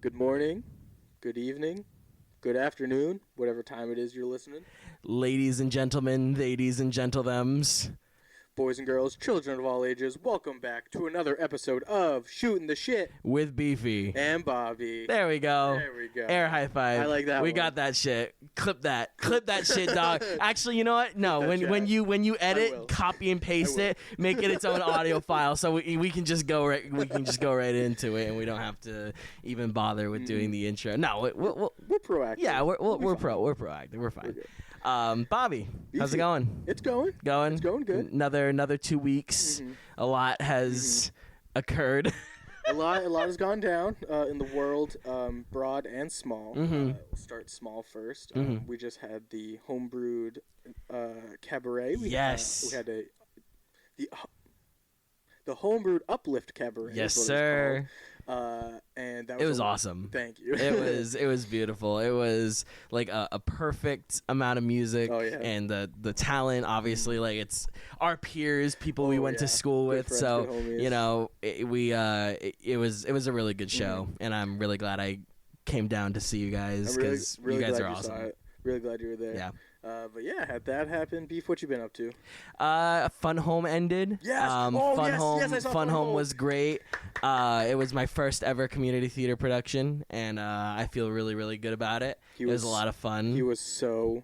good morning, good evening, good afternoon, whatever time it is you're listening. Ladies and gentlemen, ladies and gentlethems, boys and girls, children of all ages, welcome back to another episode of Shooting the Shit with Beefy and Bobbie. There we go. There we go. Air high five. I like that We one. got that shit. Clip that shit, dog. Actually, you know what? No, when you edit, copy and paste it, make it its own audio file, so we can just go right into it, and we don't have to even bother with doing the intro. No, we're proactive. Yeah, we're proactive. We're fine. Bobbie, how's it going? It's going. It's going good. Another 2 weeks. A lot has occurred. A lot has gone down in the world, broad and small. We'll start small first. We just had the homebrewed cabaret. We had the homebrewed uplift cabaret. Yes, sir. And that was, it was awesome. Thank you. It was beautiful. It was like a perfect amount of music. Oh, yeah. And the talent, obviously, like it's our peers, people we went to school with. Friends, so you know, it was a really good show, and I'm really glad I came down to see you guys because really you guys glad are you awesome. saw it. Really glad you were there. Yeah. But yeah, had that happen. Beef, what you been up to? Fun Home ended. Yes. I saw Fun Home was great. It was my first ever community theater production, and I feel really, really good about it. It was a lot of fun. He was so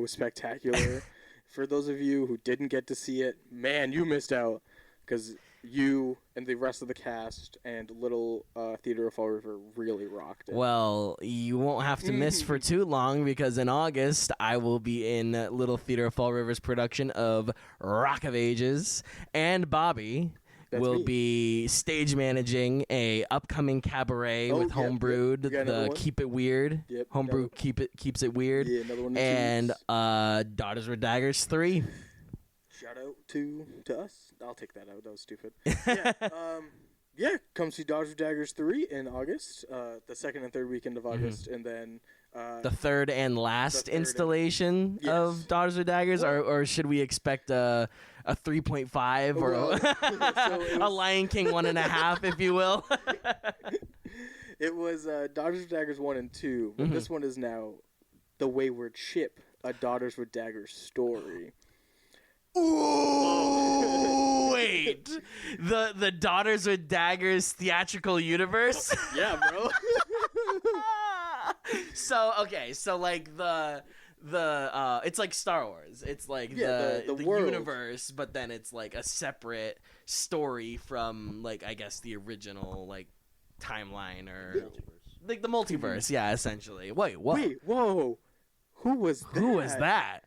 spectacular. For those of you who didn't get to see it, man, you missed out, because you and the rest of the cast and Little Theater of Fall River really rocked it. Well, you won't have to miss for too long, because in August I will be in Little Theater of Fall River's production of Rock of Ages, and Bobbie will be stage managing a upcoming cabaret with Homebrewed, the Keep It Weird. Yep, Homebrew Keeps It Weird. Yeah, another one. And Daughters with Daggers 3. Shout out to us. I'll take that out. That was stupid. Yeah, come see Daughters with Daggers 3 in August, the second and third weekend of August, and then the third and last installation of Daughters with Daggers, or should we expect a 3.5 or a Lion King 1.5, if you will? It was Daughters with Daggers 1 and 2, but this one is now The Wayward Ship, a Daughters with Daggers story. Ooh, wait. The Daughters with Daggers theatrical universe? Yeah, bro. So like the it's like Star Wars. It's like the universe, but then it's like a separate story from, like, I guess the original, like, timeline, or like the multiverse. Yeah, essentially. Wait, what? Wait, whoa. Who was that?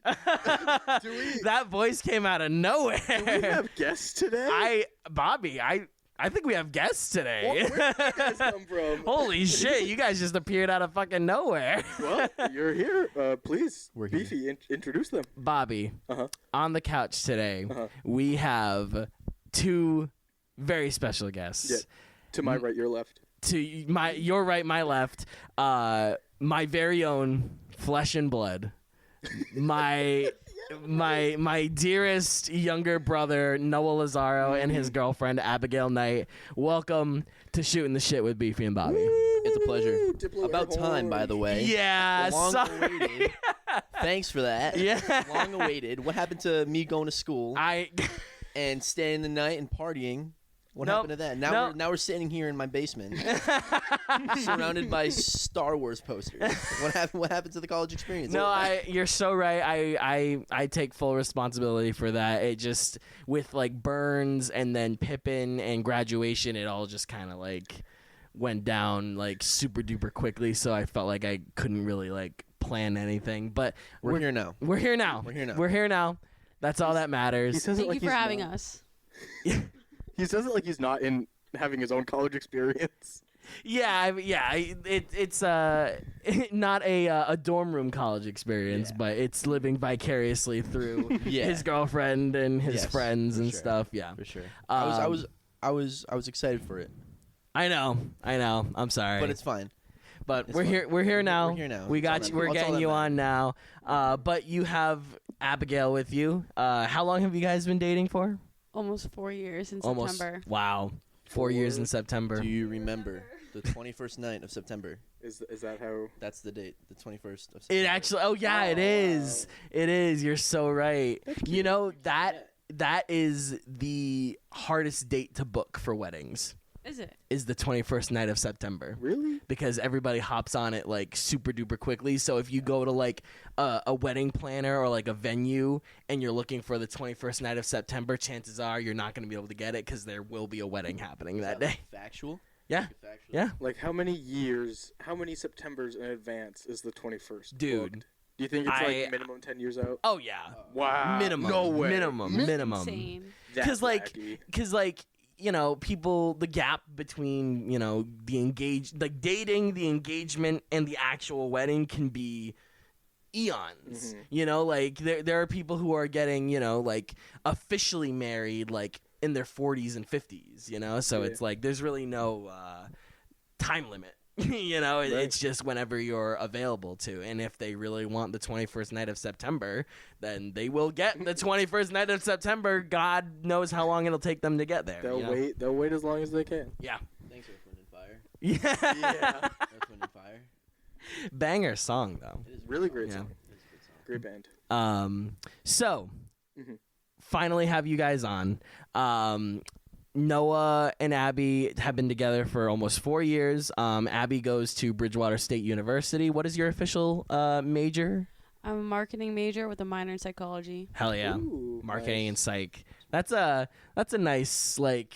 That voice came out of nowhere. Do we have guests today? Bobbie, I think we have guests today. Where did you guys come from? Holy shit, you guys just appeared out of fucking nowhere. Well, you're here. Please, Beefy, introduce them. Bobbie, on the couch today, we have two very special guests. Yeah. To my right, your left. To your right, my left. My very own flesh and blood. My dearest younger brother Noah Lazaro and his girlfriend Abigail Knight. Welcome to Shooting the Shit with Beefy and Bobbie. It's a pleasure. Diplo About time, by the way. Yeah, long awaited. Thanks for that. Yeah, long awaited. What happened to me going to school and staying the night and partying? What happened to that? Now we're sitting here in my basement, surrounded by Star Wars posters. What happened to the college experience? No, you're so right. I take full responsibility for that. It just, with like Burns and then Pippin and graduation, it all just kind of like went down like super duper quickly. So I felt like I couldn't really like plan anything. But we're here now. We're here now. That's all that matters. Thank you for having us. He says it like he's not having his own college experience. Yeah. It's not a dorm room college experience, but it's living vicariously through his girlfriend and his friends and stuff. Yeah, for sure. I was excited for it. I know. I'm sorry, but it's fine. But we're here now. We're here now. We got you. We're getting you on now. But you have Abigail with you. How long have you guys been dating for? Almost 4 years in September. Wow. 4 years in September. Do you remember? The 21st night of September. Is that how? That's the date. The 21st of September. It actually. Oh yeah, it is. Wow. It is. You're so right. You know that is the hardest date to book for weddings. Is it? Is the 21st night of September. Really? Because everybody hops on it like super duper quickly. So if you go to like a wedding planner or like a venue and you're looking for the 21st night of September, chances are you're not going to be able to get it because there will be a wedding happening that day. Factual? Yeah. Yeah. Like how many Septembers in advance is the 21st? Dude. Booked? Do you think it's like minimum 10 years out? Oh yeah. Wow. Minimum. No way. Minimum. Insane. Because like you know, people, the gap between, you know, dating, the engagement, and the actual wedding can be eons. Mm-hmm. You know, like there are people who are getting, you know, like officially married like in their 40s and 50s, you know? So it's like there's really no time limit. You know, right. It's just whenever you're available to. And if they really want the 21st night of September, then they will get the 21st night of September. God knows how long it'll take them to get there. They'll wait as long as they can. Yeah. Thanks, Earth, Wind, and Fire. Yeah. Earth, Wind, and Fire. Banger song, though. It is really great song. It is a great band. So, finally have you guys on. Noah and Abby have been together for almost 4 years. Abby goes to Bridgewater State University. What is your official major? I'm a marketing major with a minor in psychology. Hell yeah. Ooh, marketing nice. and psych. That's a nice like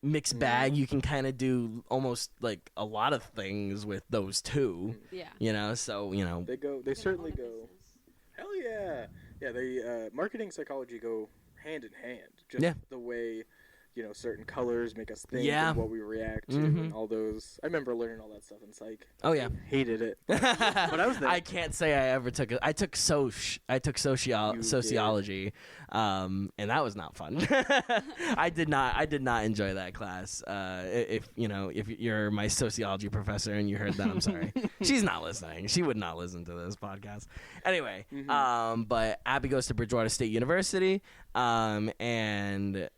mixed bag. You can kind of do almost like a lot of things with those two. Yeah. You know, so, you know. They certainly go. Hell yeah. Yeah, they marketing and psychology go hand in hand. Just the way, you know, certain colors make us think and what we react to and all those. I remember learning all that stuff in psych. Oh yeah. I hated it. But I was there. I can't say I ever took it. I took sociology. And that was not fun. I did not enjoy that class. If you're my sociology professor and you heard that, I'm sorry. She's not listening. She would not listen to this podcast. Anyway, but Abby goes to Bridgewater State University, and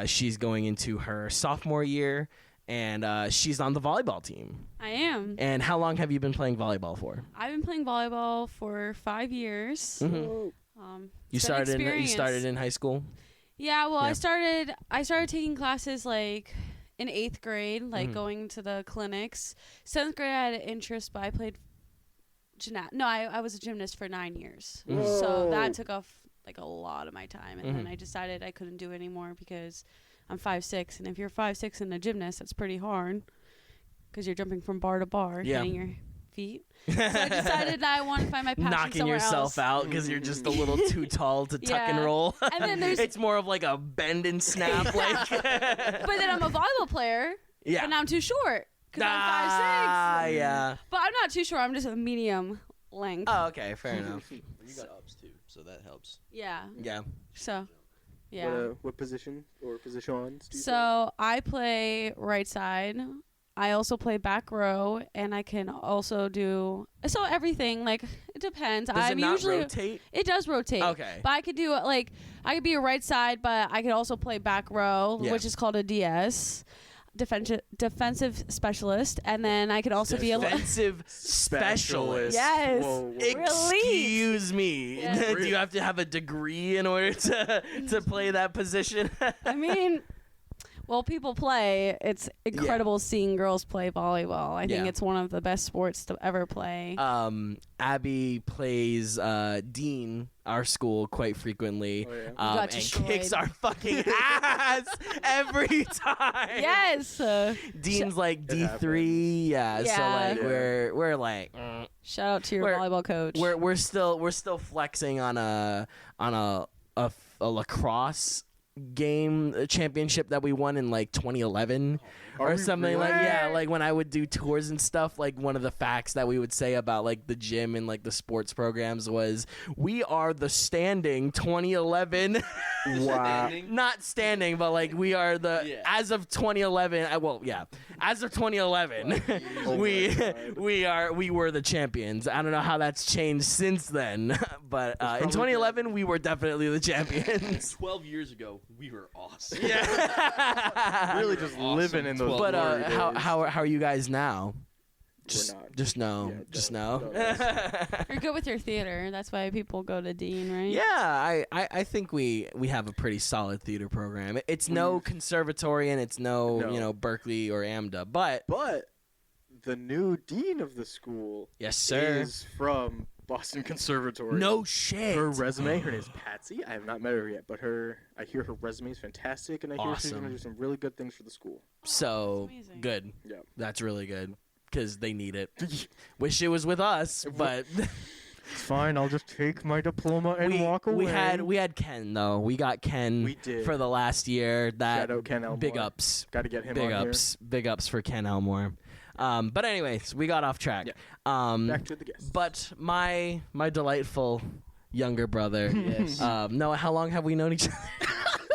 she's going into her sophomore year, and she's on the volleyball team. I am. And how long have you been playing volleyball for? I've been playing volleyball for 5 years. Mm-hmm. You started in high school? Yeah, well, I started taking classes like in 8th grade, like going to the clinics. 7th grade I had an interest, but I played I was a gymnast for 9 years. Whoa. So that took off like a lot of my time, and then I decided I couldn't do it anymore because I'm 5'6", and if you're 5'6" and a gymnast, that's pretty hard because you're jumping from bar to bar, hitting your feet. So I decided that I wanted to find my passion knocking somewhere yourself else. out because you're just a little too tall to tuck and roll. And then it's more of like a bend and snap. Like. But then I'm a volleyball player. Yeah. But now I'm too short because I'm 5'6". Yeah. But I'm not too short. I'm just a medium length. Oh, okay, fair enough. You got ups too, so that helps. Yeah. Yeah. So, yeah. What position or positions do you play? So I play right side. I also play back row, and I can also do everything. Like it depends. Does it not rotate? It does rotate. Okay. But I could do I could be a right side, but I could also play back row, which is called a DS. Defensive specialist, and then I could also be a defensive specialist. Yes. Whoa. Excuse me. Yeah. Do you have to have a degree in order to play that position? I mean, well, people play. It's incredible seeing girls play volleyball. I think it's one of the best sports to ever play. Abby plays Dean, our school, quite frequently, and kicks our fucking ass every time. Yes. Dean's like D3, so like we're like shout out to your volleyball coach. We're still flexing on a lacrosse game championship that we won in like 2011 or something. Really? Like when I would do tours and stuff, like one of the facts that we would say about like the gym and like the sports programs was we are the standing 2011 not standing, but like we are the as of 2011 as of 2011 we were the champions. I don't know how that's changed since then, but in 2011 we were definitely the champions. 12 years ago We were awesome. Yeah. Really just living in those. But glory how days. are you guys now? We're not. Just no. Yeah, Just don't no. ask. You're good with your theater. That's why people go to Dean, right? Yeah, I think we have a pretty solid theater program. It's no conservatory and it's no Berkeley or AMDA, but the new dean of the school yes, sir, is from Boston Conservatory. No shit. Her resume, her name is Patsy. I have not met her yet, but I hear her resume is fantastic, and I hear she's going to do some really good things for the school. So that's amazing. good. Yeah. That's really good because they need it. Wish it was with us, but it's fine. I'll just take my diploma and walk away. We had Ken though. We got Ken. We did. For the last year. That Shout out Ken Elmore. big ups. Got to get him Big on ups. Big ups for Ken Elmore. But anyways, we got off track. Yeah. Back to the guests. But my delightful younger brother, Yes. Noah, how long have we known each other?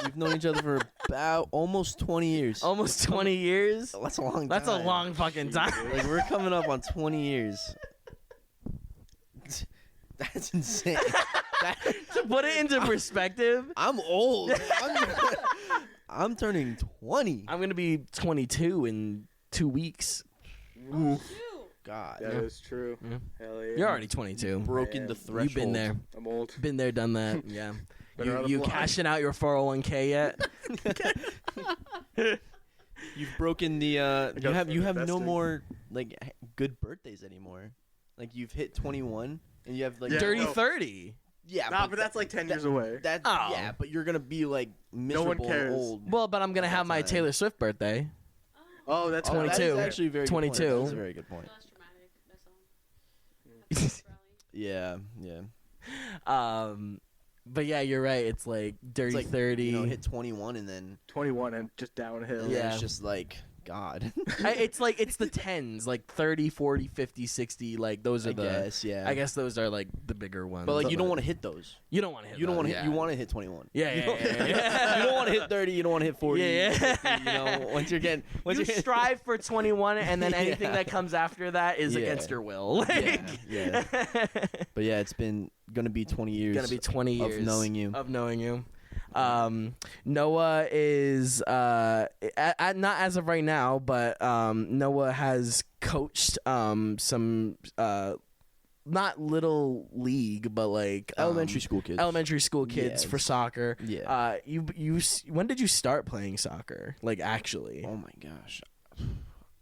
We've known each other for about almost 20 years. Almost 20 years? That's a long time. That's a long fucking time. Like, we're coming up on 20 years. That's insane. To put it into perspective, I'm old. I'm turning 20. I'm going to be 22 in 2 weeks. Oof. God. That is true. Yeah. Hell yeah. You're already 22. Broken the threshold. You've been there. I'm old. Been there, done that. Yeah. Been around the You block. cashing out your 401k yet? You've broken the got you have some no investing. more like good birthdays anymore. Like you've hit 21 and you have like Yeah. Dirty no. 30. yeah, Nah, but that's like 10 years away. that Oh. yeah, but you're gonna be like one miserable and cares. old. Well, but I'm going to have my time. Taylor Swift birthday. Oh, that's Oh, that 22. is actually a very 22. Good point. That's a very good point. Less dramatic. That's all. Yeah, yeah. But yeah, you're right. It's like dirty It's like 30. You know, hit 21 and then 21 and just downhill. and Yeah. it's just like God. It's like it's the 10s, like 30, 40, 50, 60. Like those are I the. guess, yeah. I guess those are like the bigger ones. But like you don't want to hit those. You don't want to hit. You don't want to those, hit. yeah. You want to hit 21. Yeah, You yeah, don't- yeah, yeah. You don't want to hit 30. You don't want to hit 40. Yeah, yeah. 50, you know, once you're getting. Once You you're strive for 21, and then anything Yeah. that comes after that is Yeah. against your will. Yeah, yeah. But yeah, it's been gonna be 20 years. Gonna be 20 years of knowing you. Noah is not as of right now, but Noah has coached some not little league, but like Elementary school kids. Elementary school kids Yes. for soccer. Yeah. When did you start playing soccer? Like actually? Oh my gosh.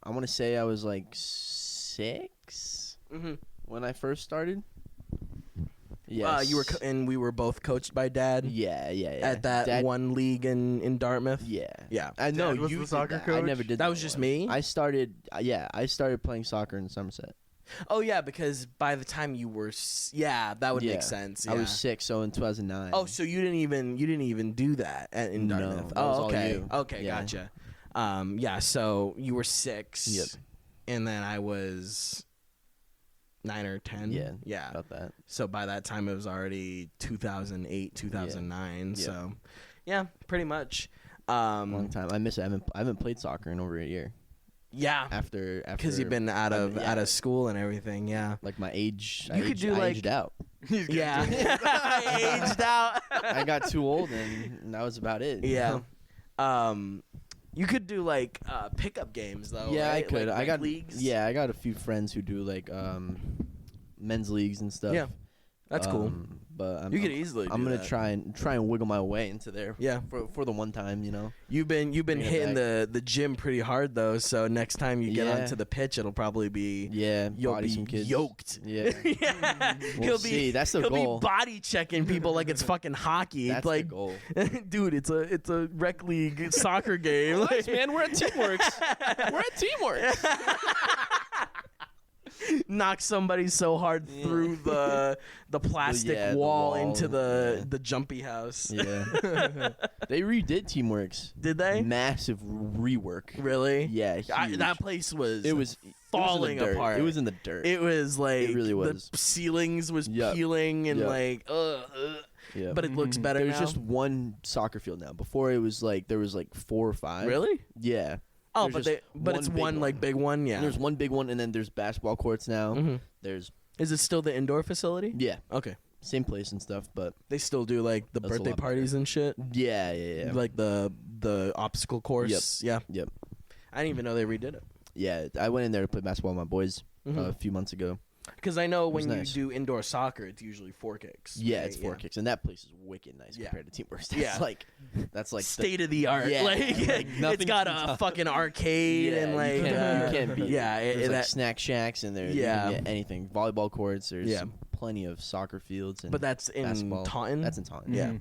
I want to say I was like 6 Mm-hmm. when I first started. Yes. You were and we were both coached by Dad. Yeah. At that Dad- one league in Dartmouth. Yeah. Yeah. I know Dad was you the did soccer that. I coach? never did. That was just one. me? I started. I started playing soccer in Somerset. Oh yeah, because by the time you were, that would Yeah. make sense. I yeah. was 6, so in 2009. Oh, so you didn't even do that in No, Dartmouth? that was all okay. you. Okay, Yeah. gotcha. Yeah. So you were 6. Yep. And then I was 9 or 10. Yeah. Yeah. About that. So by that time it was already 2008, 2009. Yeah. So, yeah, pretty much. Long time. I miss it. I haven't played soccer in over a year. Yeah. After Because you've been out of school and everything. Yeah. like my age. You could do, I like- aged out. Yeah. I aged out. I got too old and that was about it. you Yeah. know? You could do like pickup games though. Yeah, right? I could. Like I got leagues. Yeah, I got a few friends who do like men's leagues and stuff. Yeah, that's cool. But You could easily. I'm do gonna that. try and wiggle my way into there. Yeah. For the one time, you know. You've been Bring it hitting back. the gym pretty hard though. So next time you get Yeah. onto the pitch, it'll probably be Yeah. you'll body be some kids. yoked. Yeah. Yeah. We'll see. That's the he'll goal. be body checking people like it's fucking hockey. That's like, the goal. dude, it's a rec league soccer game. Nice, man. We're at Teamworks. We're at Teamworks. Knock somebody so hard through the plastic the wall, wall, into yeah. the jumpy house. Yeah. They redid Teamworks. Did they? Massive rework. Really? Yeah. Huge. That place was It was falling it was in the dirt. apart. It was in the dirt. It was like really was. the ceilings was Yep. peeling and Yep. like Yeah. but it looks better There's now. just one soccer field now. Before it was like there was like 4 or 5. Really? Yeah. Oh, There's but just it's big one like big one, yeah. There's one big one, and then there's basketball courts now. Mhm. There's Is it still the indoor facility? yeah, Okay. same place and stuff, but they still do like the birthday parties and shit. Yeah. Like the obstacle course. Yep. Yeah. Yep. I didn't even know they redid it. Yeah, I went in there to play basketball with my boys a few months ago. Because I know when you do indoor soccer, it's usually 4 kicks. Yeah, right? It's 4 kicks, and that place is wicked nice compared to Teamworks. That's like state of the art. Yeah, like it's got a fucking arcade and like you can't beat. There's like snack shacks and there. Yeah, you can get anything. Volleyball courts. There's plenty of soccer fields. And but that's in basketball. Taunton. That's in Taunton. Yeah.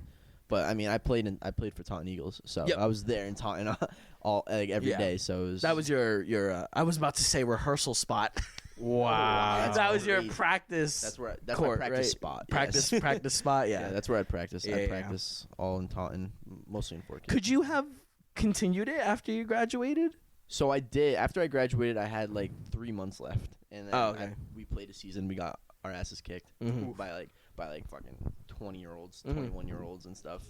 But I mean, I played for Taunton Eagles, so I was there in Taunton every day. So it was, that was your. I was about to say rehearsal spot. Wow, that was your practice. That's court, my practice right? spot. Practice spot. Yeah. That's where I practice. I practice all in Taunton, mostly in 4K. Could you have continued it after you graduated? So I did. After I graduated, I had like 3 months left, and then we played a season. We got our asses kicked by like fucking 20-year-olds, 21-year-olds, and stuff.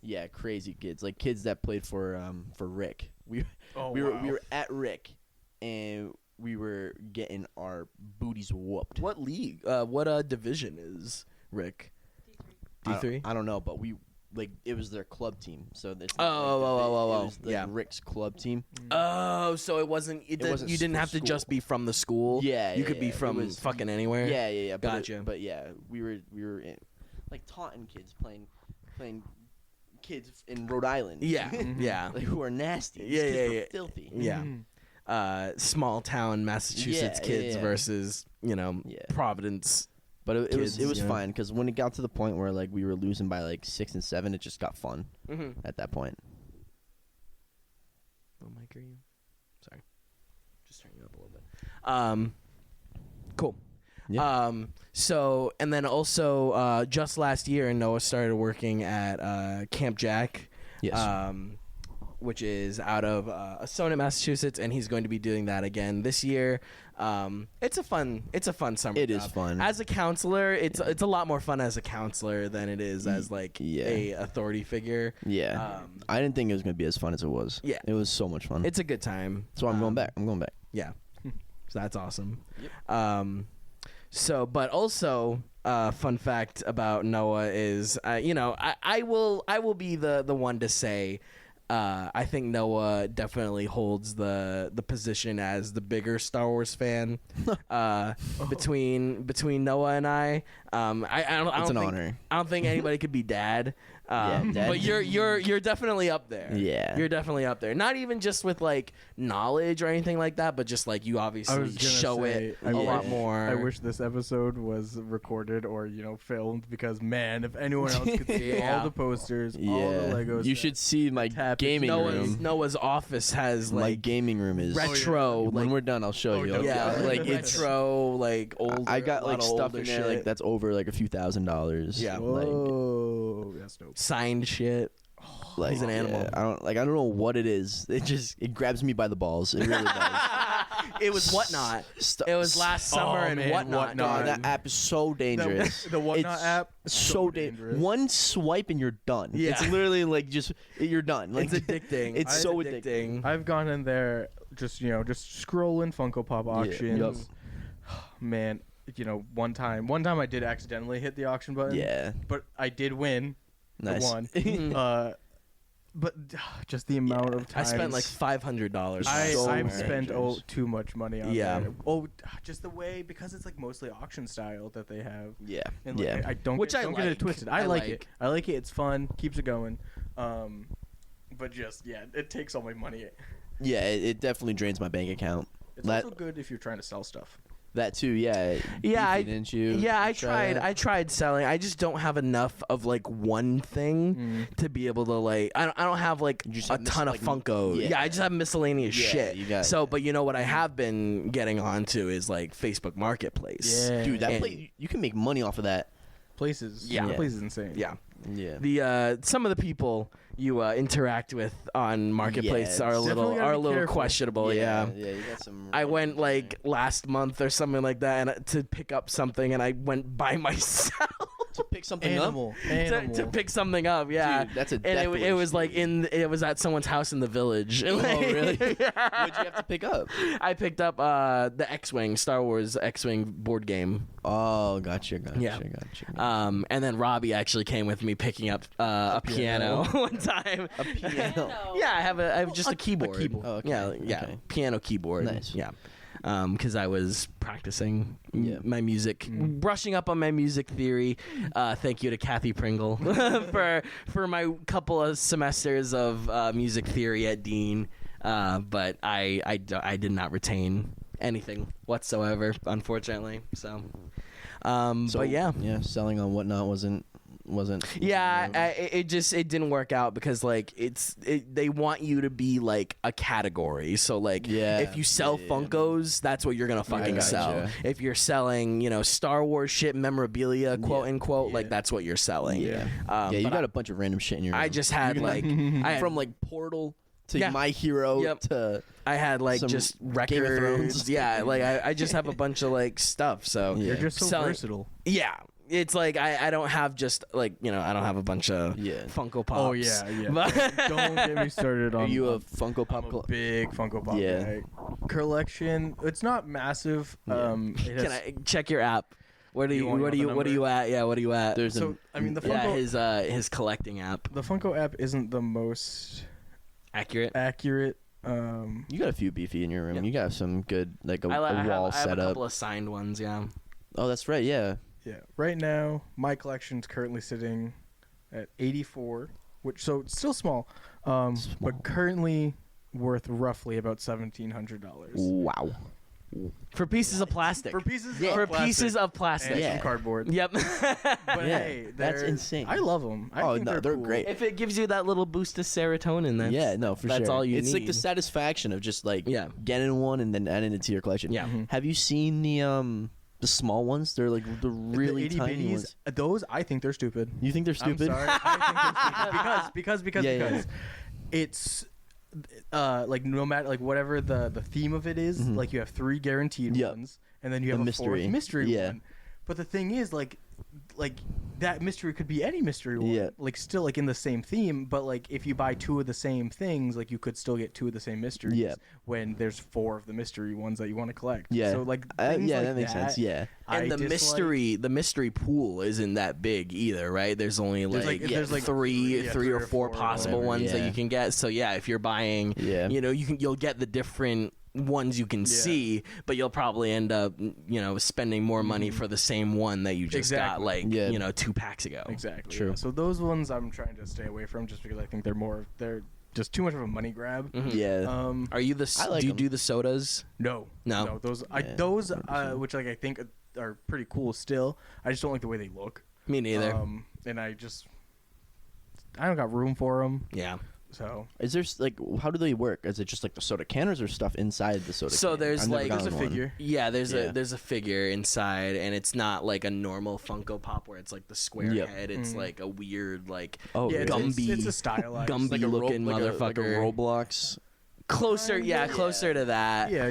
Yeah, crazy kids, like kids that played for Rick. We were at Rick, and we were getting our booties whooped. What league? What division is Rick? D3. I don't know, but it was their club team. So it's it was Rick's club team. Oh, so it wasn't. You didn't have to just be from the school. Yeah, you could be from fucking anywhere. Yeah. Gotcha. But we were in, like Taunton kids playing kids in Rhode Island. Yeah, yeah. Like, who are nasty. Yeah. Filthy. Yeah. Small town Massachusetts kids versus Providence. But it was fine because when it got to the point where like we were losing by like 6 and 7, it just got fun at that point. Oh my green. Sorry, just turning it up a little bit. Cool. Yeah. So and then also just last year, Noah started working at Camp Jack. Yes. Which is out of Assonet, Massachusetts, and he's going to be doing that again this year. It's a fun summer. It is fun. As a counselor, it's a lot more fun as a counselor than it is as like a authority figure. Yeah. I didn't think it was going to be as fun as it was. Yeah. It was so much fun. It's a good time. So I'm going back. Yeah. So that's awesome. Yep. So, but also, fun fact about Noah is, I will be the one to say, I think Noah definitely holds the position as the bigger Star Wars fan between Noah and I. I don't think anybody could be Dad. But you're definitely up there. Yeah, you're definitely up there. Not even just with like knowledge or anything like that, but just like you obviously show it a lot more. I wish this episode was recorded or filmed because man, if anyone else could see all the posters, all the Legos, you should see my gaming room. Noah's office has like my gaming room is retro. When we're done, I'll show you. Yeah, like retro, like old. I got like stuff in there like that's over like a few $1,000s. Yeah, whoa, that's dope. Signed shit. Like, he's an animal. I don't know what it is. It grabs me by the balls. It really does. It was Whatnot. It was last summer and Whatnot. That app is so dangerous. The Whatnot app so dangerous. One swipe and you're done. Yeah. It's literally like you're done. Like, it's addicting. It's so addicting. I've gone in there just scrolling Funko Pop auctions. Yep. Man, one time I did accidentally hit the auction button. Yeah. But I did win. Nice. Won. But just the amount of time I spent like $500. I've spent too much money on that. Oh, just the way because it's like mostly auction style that they have. Yeah. And like, I don't get it twisted. I like it. I like it. It's fun. Keeps it going. But just it takes all my money. Yeah, it definitely drains my bank account. It's also good if you're trying to sell stuff. That too, yeah. Yeah, didn't you? Yeah, I tried. I tried selling. I just don't have enough of like one thing to be able to like. I don't have like a ton of Funko. Yeah, I just have miscellaneous shit. But what I have been getting onto is like Facebook Marketplace. Yeah. Dude, that place you can make money off of that. Places. Yeah, the place is insane. Yeah. Yeah. The some of the people you interact with on Marketplace are a little questionable. Yeah. Yeah. You got some. I went like last month or something like that, and to pick up something, and I went by myself. To pick something Animal. To pick something up, yeah. Dude, that's a and it was like it was at someone's house in the village. Oh, really? Yeah. What'd you have to pick up? I picked up the X-Wing, Star Wars X-Wing board game. Oh, gotcha. And then Robbie actually came with me picking up a piano one time. A piano. Yeah, I have just a keyboard. A keyboard. Oh, okay. Yeah, Okay. piano keyboard. Nice. Yeah. Because I was practicing my music, Mm. brushing up on my music theory. Thank you to Kathy Pringle for my couple of semesters of music theory at Dean. But I did not retain anything whatsoever, unfortunately. So but yeah, selling on Whatnot wasn't. It didn't work out because like they want you to be like a category. So like if you sell Funkos, that's what you're gonna fucking sell. If you're selling, Star Wars shit, memorabilia, quote unquote, like that's what you're selling. You got a bunch of random shit in your room. I just had like from like Portal to My Hero to I had like just records. Game of Thrones. Yeah, like I just have a bunch of like stuff. So You're just so versatile. Yeah. It's like I don't have just like I don't have a bunch of Funko Pops. Oh yeah. But don't get me started on. Are you a Funko Pop? I'm a big Funko Pop guy. Collection. It's not massive. Can I check your app? What are you at? Yeah, what are you at? There's the Funko. His collecting app. The Funko app isn't the most accurate. You got a few Beefy in your room. You got some good like a wall I have setup. a couple of signed ones. Yeah. Oh, that's right. Yeah. Yeah. Right now, my collection's currently sitting at 84, so it's still small, but currently worth roughly about $1,700. Wow. For pieces of plastic. For pieces of plastic. And some cardboard. Yep. But hey, that's insane. I love them. I think they're cool. great. If it gives you that little boost of serotonin, for that's sure. all you it's need. like the satisfaction of just like getting one and then adding it to your collection. Yeah. Mm-hmm. Have you seen the small ones? They're like the really the tiny ones. Those, I think they're stupid. You think they're stupid? I'm sorry. I think they're stupid because it's like no matter like whatever the theme of it is, like you have 3 guaranteed ones, and then you have a mystery. 4th mystery one. But the thing is, like that mystery could be any mystery one, like still like in the same theme. But like if you buy 2 of the same things, like you could still get 2 of the same mysteries. When there's 4 of the mystery ones that you want to collect. So like that makes sense. Yeah. And the mystery pool isn't that big either, right? There's only there's like three or four possible ones that you can get. So if you're buying, you'll get the different ones you can see, but you'll probably end up spending more money for the same one that you just got 2 packs ago. Exactly. True. So those ones I'm trying to stay away from just because I think they're just too much of a money grab. Are you do you do the sodas? No. Those which like I think are pretty cool still. I just don't like the way they look. Me neither. And I don't got room for them. Yeah. So is there like how do they work? Is it just like the soda can, or is there stuff inside the soda can? So there's a figure. Yeah, there's a figure inside, and it's not like a normal Funko Pop where it's like the square head. It's like a weird like Gumby. It's a stylized Gumby like looking motherfucker. Like a Roblox. Closer to that. Yeah.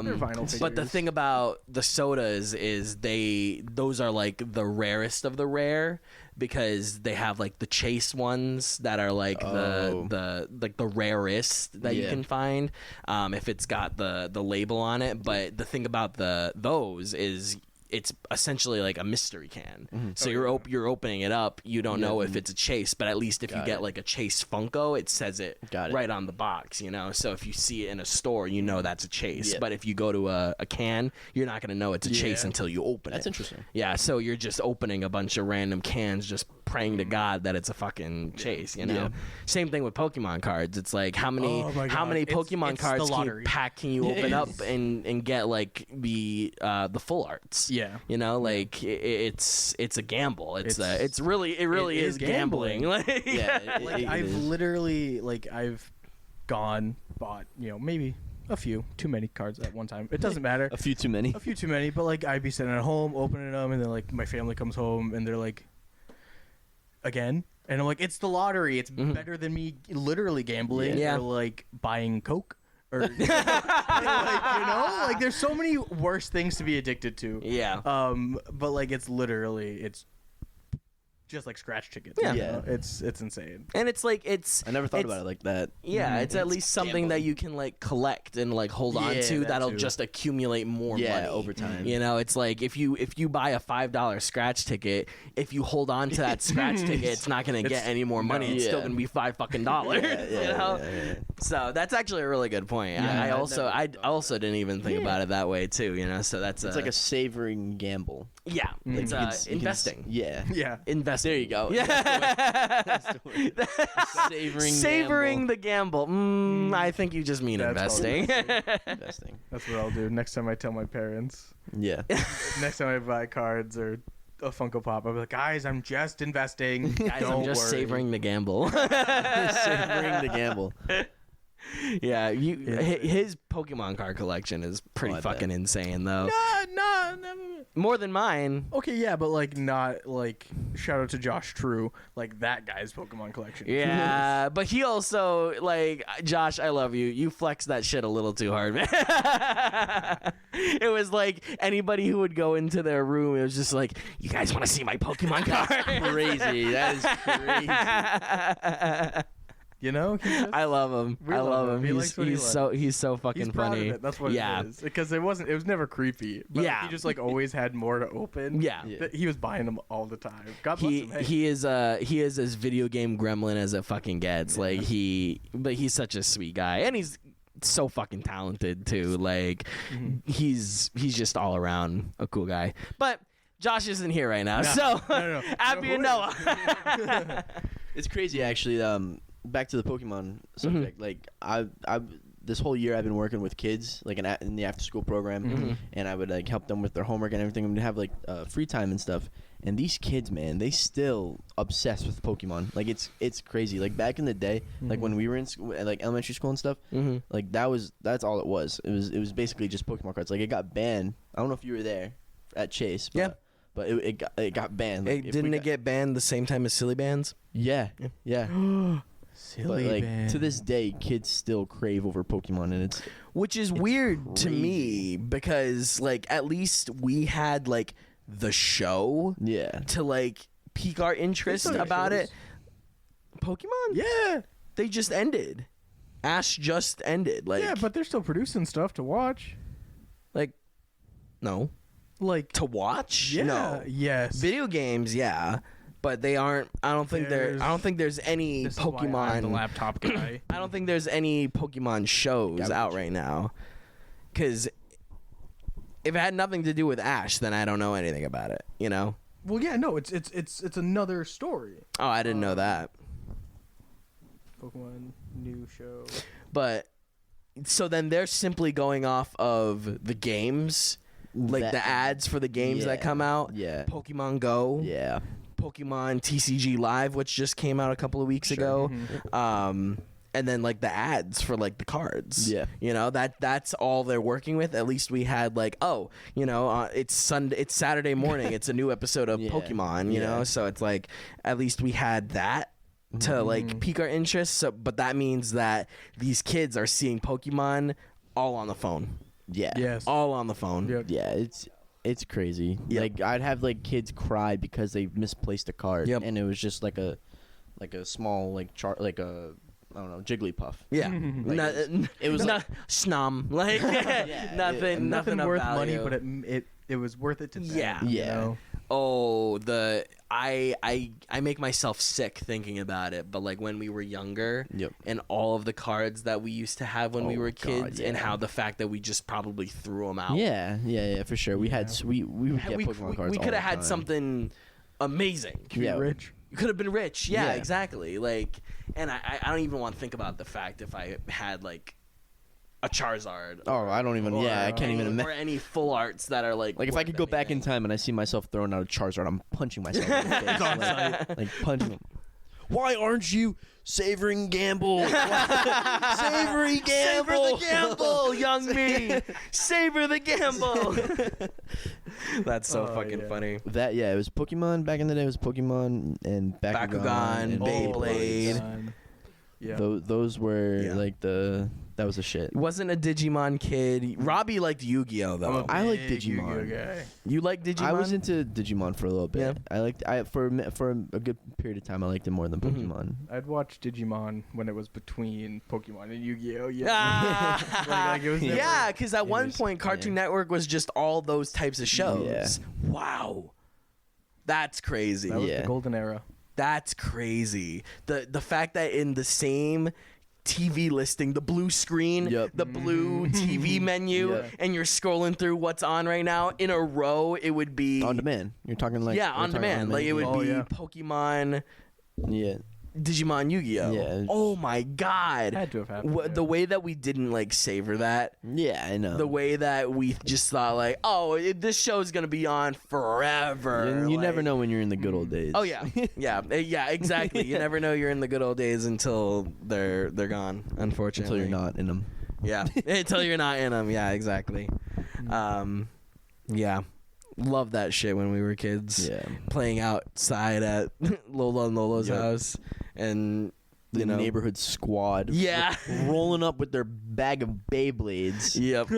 They're vinyl figures. But the thing about the sodas is those are like the rarest of the rare because they have like the chase ones that are like the rarest that you can find if it's got the label on it. But the thing about those is it's essentially like a mystery can. So you're opening it up. You don't know if it's a chase, but at least if you get like a chase Funko, it says it right on the box, So if you see it in a store, that's a chase. But if you go to a can, you're not going to know it's a chase until you open it. That's interesting. Yeah, so you're just opening a bunch of random cans, just praying to God that it's a fucking chase, Same thing with Pokemon cards. It's like how many Pokemon cards can you open up and get like the full arts? Yeah. It's a gamble. It really is gambling. I've bought, maybe a few too many cards at one time. It doesn't matter. A few too many, but like I'd be sitting at home opening them, and then like my family comes home and they're like, again, and I'm like, it's the lottery. It's better than me literally gambling or like buying Coke. Or like there's so many worse things to be addicted to. Yeah. But like it's just like scratch tickets. Yeah. You know? It's insane. And it's like I never thought about it like that. Yeah, it's at least something that you can like collect and like hold on to that'll just accumulate more money over time. You know, it's like if you buy a $5 scratch ticket, if you hold on to that scratch ticket, it's not gonna get any more money. It's still gonna be $5 fucking dollars. You know? So that's actually a really good point. Yeah, I also didn't even think about it that way too. You know, so that's it's like a savoring gamble. Yeah, it's investing. Yeah. Investing. There you go. Yeah. That's the word. Savoring the gamble. I think you just mean investing. Investing. That's what I'll do next time I tell my parents. Yeah. Next time I buy cards or a Funko Pop, I'll be like, guys, I'm just investing. Guys, I'm just savoring the gamble. Savoring the gamble. Yeah, his Pokemon card collection is pretty fucking insane, though. No. More than mine. Okay, yeah, but like not like shout out to Josh True, like that guy's Pokemon collection. Yeah, but he also like Josh. I love you. You flexed that shit a little too hard, man. It was like anybody who would go into their room, it was just like, you guys want to see my Pokemon card? Crazy. That is crazy. You know, I love him. I love him. He's so fucking he's proud funny. of it. That's what it is. Because it was never creepy. But he just like always had more to open. Yeah. He was buying them all the time. God bless him. Hey. He is as video game gremlin as it fucking gets. Yeah. Like but he's such a sweet guy, and he's so fucking talented too. Like he's just all around a cool guy. But Josh isn't here right now, so no. Beefy and Noah. It's crazy actually. Back to the Pokemon subject. Like I this whole year I've been working with kids like in the after school program, and I would like help them with their homework and everything, and we'd have like free time and stuff. And these kids, man, they still obsessed with Pokemon. Like it's crazy. Like back in the day, like when we were in school, like elementary school and stuff, like that's all it was. It was basically just Pokemon cards. Like it got banned. I don't know if you were there at Chase. But, but it got banned. Like, didn't it get banned the same time as Silly Bands? Yeah. Silly but like band. to this day, kids still crave over Pokemon, and which is weird to me because like at least we had like the show to like pique our interest about it. Pokemon, they just ended. Ash just ended. Like but they're still producing stuff to watch. Like, no, like to watch. Yeah, no. Yes. Video games, but they aren't. I don't think there's any this Pokemon. Is why I'm the laptop guy. I don't think there's any Pokemon shows out right now. Because if it had nothing to do with Ash, then I don't know anything about it. You know. Well, yeah, no, it's another story. Oh, I didn't know that. Pokemon new show. But so then they're simply going off of the games, like the ads for the games that come out. Yeah. Pokemon Go. Yeah. Pokemon TCG Live, which just came out a couple of weeks ago. And then like the ads for like the cards. Yeah. You know, that's all they're working with. At least we had like, it's Saturday morning. It's a new episode of Pokemon, you know? So it's like at least we had that to like pique our interest. So but that means that these kids are seeing Pokemon all on the phone. Yeah. Yes. All on the phone. Yep. Yeah, it's crazy. Yep. Like I'd have like kids cry because they misplaced a card, Yep. and it was just like a small like chart, like a I don't know, Jigglypuff. Yeah. Like it was not snom. Like nothing worth of money, value. but it was worth it to them. Yeah. You know? Oh, I make myself sick thinking about it, but like when we were younger and all of the cards that we used to have when we were kids and how the fact that we just probably threw them out. Yeah, for sure. We had we would get Pokemon cards. We could have had something amazing. Rich. You could have been rich. Yeah, exactly. Like, and I don't even want to think about the fact if I had like a Charizard. I don't even. I can't even imagine. Or any full arts that are like if I could go back in time and I see myself throwing out a Charizard, I'm punching myself in the face. like punching him. Why aren't you savoring gamble? Savory gamble. Savor the gamble, young me. Savor the gamble. That's so fucking funny. It was Pokemon back in the day. It was Pokemon and Bakugan and Beyblade. Yeah. Those were like the That was a shit. Wasn't a Digimon kid. Robbie liked Yu-Gi-Oh though. I like Digimon. Guy. You like Digimon? I was into Digimon for a little bit. Yeah. For a good period of time, I liked it more than Pokemon. I'd watch Digimon when it was between Pokemon and Yu-Gi-Oh. It was never, because at one point Cartoon Network was just all those types of shows. Yeah. Wow, that's crazy. That was the golden era. That's crazy. The fact that in the same TV listing, the blue screen, the blue TV menu, and you're scrolling through what's on right now in a row, it would be on demand. You're talking like on demand. Like it would be Pokemon, Digimon, Yu-Gi-Oh. Yeah. Oh my God. Had to have happened. The way that we didn't like savor that. Yeah, I know. The way that we just thought like, this show's gonna be on forever. You never know when you're in the good old days. Oh yeah, yeah, exactly. You never know you're in the good old days until they're gone. Unfortunately, until you're not in them. Yeah, until you're not in them. Yeah, exactly. Yeah. Love that shit when we were kids. Yeah. Playing outside at Lola and Lolo's house. And the neighborhood squad. Yeah. Rolling up with their bag of Beyblades. Yep.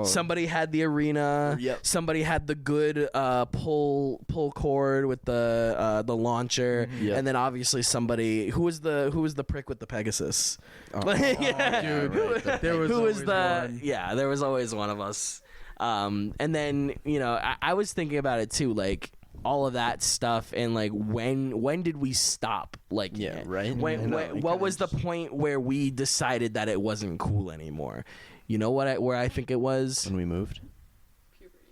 Somebody had the arena. Yep. Somebody had the good pull cord with the launcher. Yep. And then obviously somebody who was the prick with the Pegasus. Dude, there was always one of us. And then I was thinking about it too, like all of that stuff, and like when did we stop? Like right. What was the point where we decided that it wasn't cool anymore? You know where I think it was when we moved.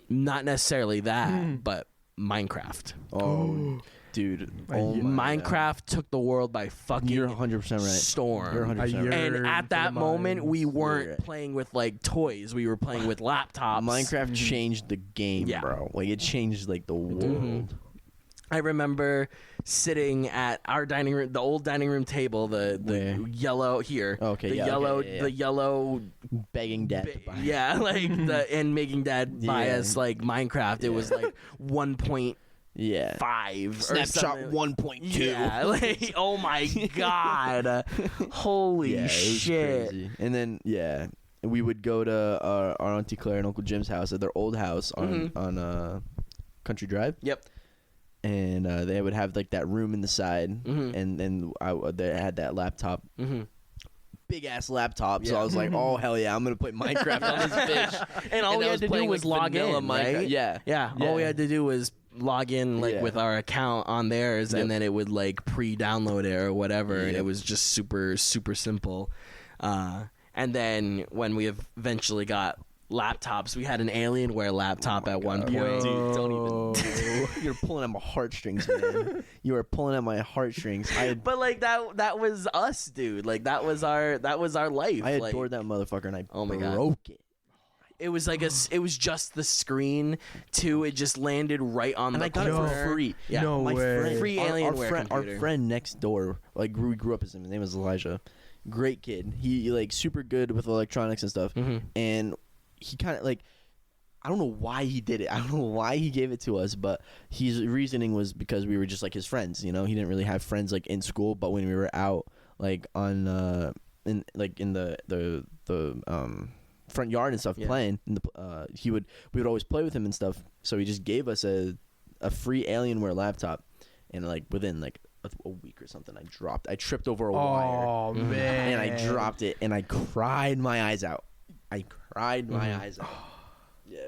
Not necessarily that, but Minecraft. Oh. Dude, Minecraft took the world by fucking You're 100% right. storm. You're 100% right. And at that moment, we weren't playing with like toys. We were playing with laptops. Minecraft changed the game, bro. Like it changed like the world. I remember sitting at our dining room, the old dining room table, the yellow here. Okay, the yellow begging dad to buy. And making dad buy us like Minecraft. It was like 1.5 Snapshot 1.2. Yeah, like oh my God, holy shit! Crazy. And then we would go to our Auntie Claire and Uncle Jim's house at their old house on Country Drive. Yep. And they would have like that room in the side, and then they had that laptop. Big ass laptop, so I was like, "Oh hell yeah, I'm gonna play Minecraft on this bitch." And all we had to do was log in, right? Yeah. All we had to do was log in with our account on theirs, and then it would like pre-download it or whatever, and it was just super super simple. And then when we eventually got laptops, we had an Alienware laptop at one point. Dude, don't even. You're pulling at my heartstrings, man. You are pulling at my heartstrings. But like that was us, dude. Like that was our life. I adored that motherfucker, and I broke it. It was like it was just the screen too. It just landed right on and the I got it for free. Yeah, no way. Free Alienware computer. Our friend next door, like we grew up with him. His name was Elijah. Great kid. He like super good with electronics and stuff. And he kind of like, I don't know why he did it. I don't know why he gave it to us, but his reasoning was because we were just like his friends. He didn't really have friends like in school, but when we were out like on in the front yard and stuff playing, and we would always play with him and stuff. So he just gave us a free Alienware laptop, and like within like a week or something, I tripped over a wire. Oh man! And I dropped it, and I cried my eyes out. Yeah,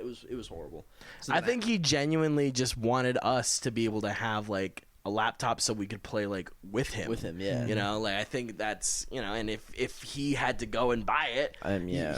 it was horrible. So I think he genuinely just wanted us to be able to have like a laptop so we could play like with him. Yeah. Like I think that's and if he had to go and buy it,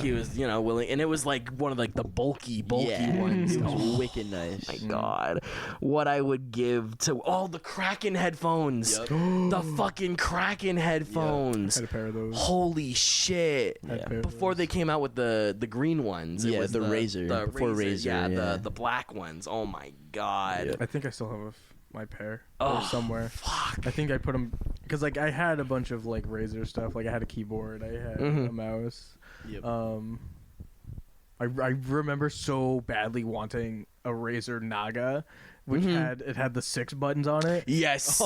he was willing, and it was like one of like the bulky ones. It was wicked nice. My God, what I would give to all the Kraken headphones. The fucking Kraken headphones. I had a pair of those. Holy shit! Before they came out with the green ones, it was the Razer. Before Razer, the black ones. Oh my God! I think I still have my pair somewhere. Fuck. I think I put them because like I had a bunch of like Razer stuff. Like I had a keyboard, I had a mouse. Yep. I I remember so badly wanting a Razer Naga, which had the 6 buttons on it. Yes.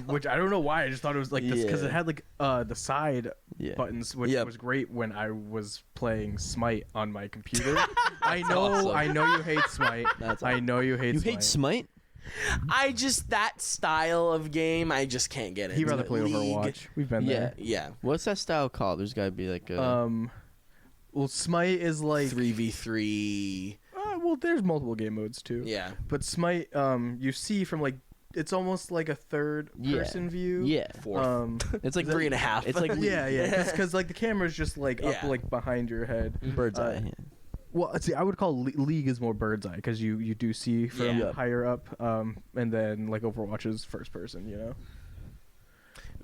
Which I don't know why. I just thought it was like this because it had like the side buttons, which was great when I was playing Smite on my computer. I know you hate Smite. I know you hate Smite. You hate Smite? That style of game, I just can't get into. He'd rather play Overwatch. We've been there. Yeah. What's that style called? There's got to be like a... Well, Smite is like 3v3. Well, there's multiple game modes too. Yeah. But Smite, you see from like it's almost like a third person view. Yeah. It's like 3.5. It's like yeah. Because like the camera's just like up like behind your head. Bird's eye. Well, see, I would call League is more bird's eye because you do see from higher up, and then like Overwatch is first person. You know.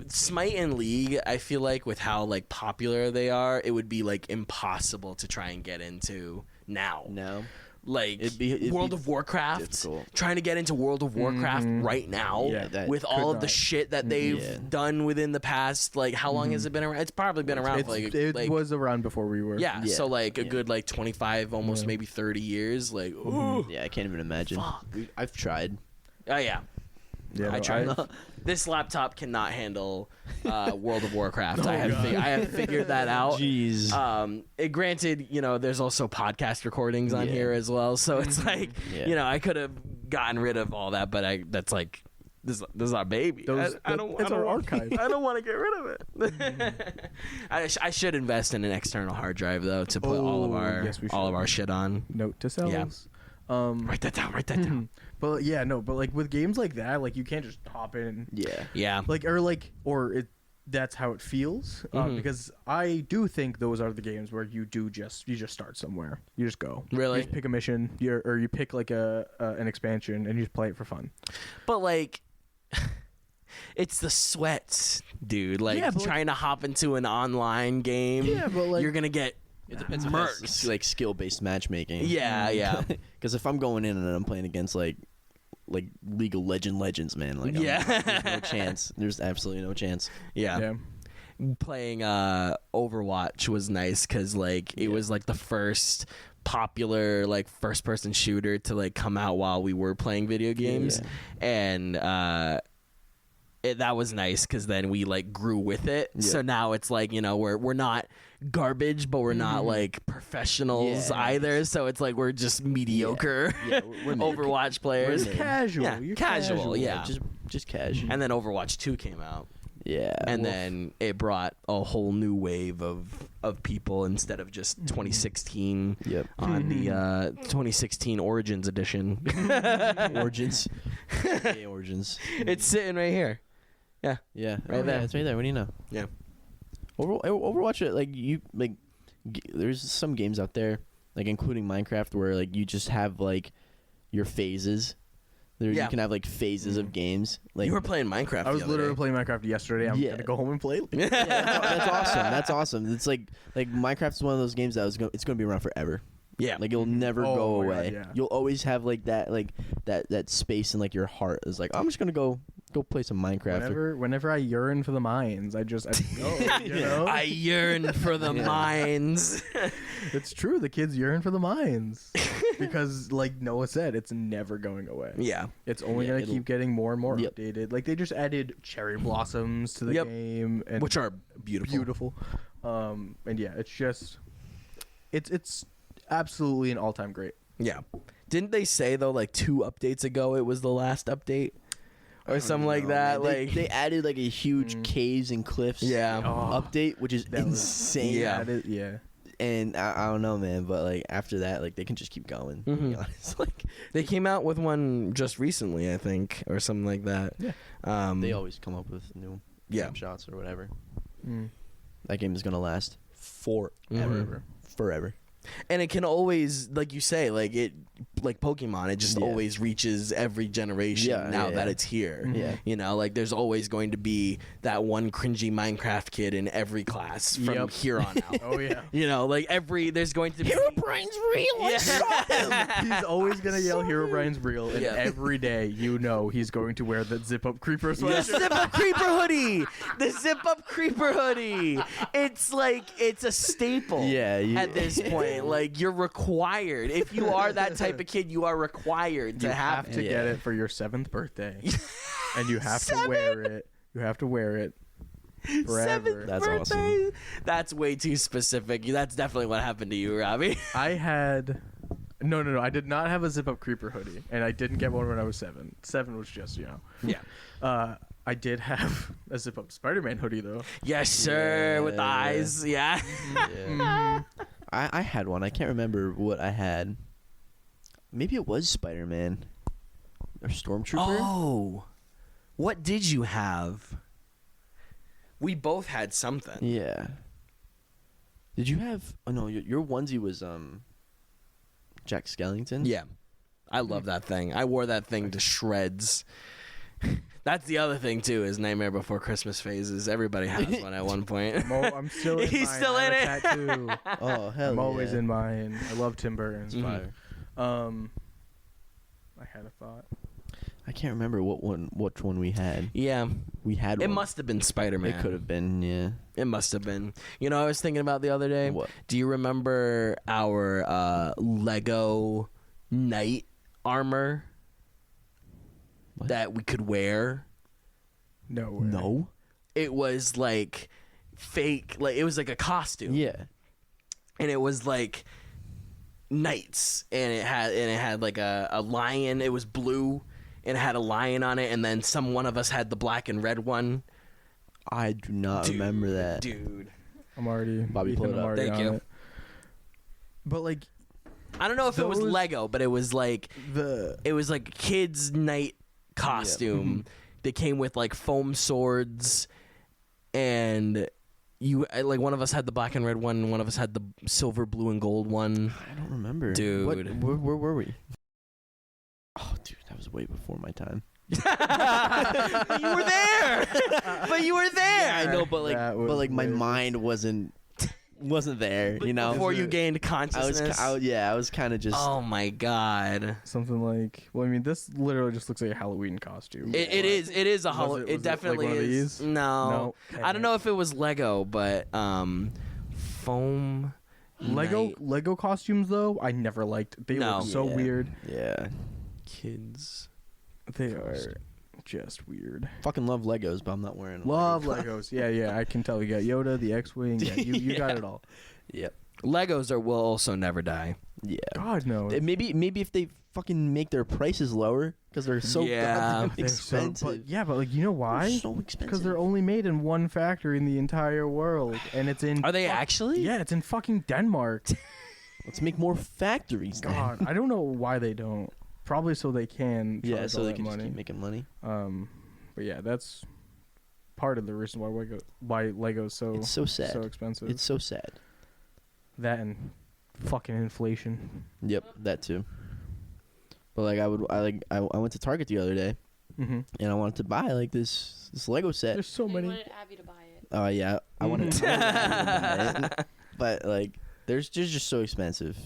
Smite and League, I feel like with how like popular they are, it would be like impossible to try and get into now. No. Like World of Warcraft, difficult. Trying to get into World of Warcraft right now with all of the shit that they've done within the past, like how long has it been around? It's probably been around it was around before we were. Yeah, so like a good like 25, almost maybe 30 years. Like, ooh. Yeah, I can't even imagine. Fuck. I've tried. Oh yeah. I tried. This laptop cannot handle World of Warcraft. I have figured that out. Jeez. Granted, there's also podcast recordings on here as well, so it's like, I could have gotten rid of all that, but that's like this is our baby. It's our archive. I don't want to get rid of it. I should invest in an external hard drive though to put all of our shit on. Note to self. Yeah. Write that down. But but like with games like that, like you can't just hop in. Yeah. That's how it feels. Because I do think those are the games where you just start somewhere. You just go. Really? You just pick a mission, or you pick like an expansion, and you just play it for fun. But like, it's the sweats, dude. Like trying to hop into an online game. Yeah, but like you're gonna get. It depends if it's like skill-based matchmaking. Yeah. Because if I'm going in and I'm playing against like League of Legends, man, like there's no chance. There's absolutely no chance. Yeah. Playing Overwatch was nice because like it was like the first popular like first-person shooter to like come out while we were playing video games, and that was nice because then we like grew with it. So now it's like we're not garbage, but we're not like professionals either. So it's like we're just mediocre we're Overwatch players. We're casual. Yeah, You're casual. Just casual. And then Overwatch 2 came out. Yeah. And then it brought a whole new wave of people instead of just 2016 on the 2016 Origins edition. Origins. Origins. It's sitting right here. Yeah. Yeah. Right there. It's right there. What do you know? Yeah. Overwatch it there's some games out there like including Minecraft where like you just have like your phases. You can have like phases of games. Like you were playing Minecraft. I was literally playing Minecraft yesterday. I'm gonna go home and play. That's awesome. That's awesome. It's like Minecraft is one of those games that it's gonna be around forever. Yeah, like it'll never go away. God, yeah. You'll always have like that space in like your heart is like I'm just gonna go play some Minecraft. Whenever I yearn for the mines, I go. You know? I yearn for the mines. It's true. The kids yearn for the mines because, like Noah said, it's never going away. Yeah, it's only gonna keep getting more and more updated. Like they just added cherry blossoms to the game, which are beautiful. And it's just it's absolutely an all-time great. Yeah. Didn't they say though like 2 updates ago it was the last update? Or something like that. They added like a huge caves and cliffs update, which is insane. Yeah. And I don't know, man, but like after that, like they can just keep going. To be honest. Like they came out with one just recently, I think, or something like that. Yeah. They always come up with new shots or whatever. That game is gonna last forever. Forever. And it can always, like you say, like like Pokemon. It just always reaches every generation now that it's here. Yeah. You know, like there's always going to be that one cringy Minecraft kid in every class from here on out. Oh yeah. You know, like there's going to be Herobrine's real. I saw him. He's always gonna yell Herobrine's real, and every day you know he's going to wear the zip up creeper sweater. The zip up creeper hoodie. The zip up creeper hoodie. It's like it's a staple. At this point, like you're required. If you are that type of kid, you are required to have to get it for your 7th birthday, and you have to wear it. You have to wear it forever. That's awesome. That's way too specific. That's definitely what happened to you, Robbie. I had no. I did not have a zip up creeper hoodie, and I didn't get one when I was 7. 7 was just I did have a zip up Spider-Man hoodie though. Yes, sir. With the eyes. Yeah. I had one. I can't remember what I had. Maybe it was Spider-Man or Stormtrooper. Oh, what did you have? We both had something. Yeah. Did you have? Oh no, your onesie was Jack Skellington. Yeah, I love that thing. I wore that thing to shreds. That's the other thing too. Is Nightmare Before Christmas phases. Everybody has one at one point. I'm still in He's mine. still in it. Tattoo. Oh hell! I'm always in mine. I love Tim Burton's Fire. I had a thought. I can't remember which one we had. Yeah, we had. It one. must have been Spider-Man. It could have been. Yeah. It must have been. You know, I was thinking about the other day. What? Do you remember our Lego knight armor that we could wear? No way. No. It was like fake. Like it was like a costume. Yeah. And it was like knights, and it had like a lion. It was blue, and it had a lion on it. And then one of us had the black and red one. I do not remember that. Dude. I'm already Bobby, pull it up. Thank you. It. But like, I don't know if it was Lego, but it was like it was like kids' knight costume. That came with like foam swords, and like one of us had the black and red one, and one of us had the silver, blue, and gold one. I don't remember. Dude. Where were we? Oh, dude, that was way before my time. But you were there. Yeah, I know, but like my mind wasn't there, you know. Before you gained consciousness. I was kind of just. Oh my god. Something like. Well, I mean, this literally just looks like a Halloween costume. It is a Halloween. It definitely like one of is. these? No. Okay. I don't know if it was Lego, but foam. Lego costumes though, I never liked. They look so weird. Yeah. Kids. They are just weird. Fucking love Legos, but I'm not wearing them. Love Legos. Yeah. I can tell. You got Yoda, the X-wing. Yeah, you got it all. Yep. Legos will also never die. Yeah. God no. Maybe if they fucking make their prices lower because they're so goddamn expensive. But like, you know why? They're so expensive. Because they're only made in one factory in the entire world, and it's in. Are they actually? Yeah, it's in fucking Denmark. Let's make more factories. God, I don't know why they don't. Probably so they can. Yeah, so they can money. just keep making money. But yeah, that's part of the reason why Lego's so. It's so sad. So expensive. It's so sad. That and fucking inflation. Yep, that too. But like I went to Target the other day, and I wanted to buy like this Lego set. There's so many. I wanted Abby to buy it. Oh yeah, I wanted to buy it. But like, they're just so expensive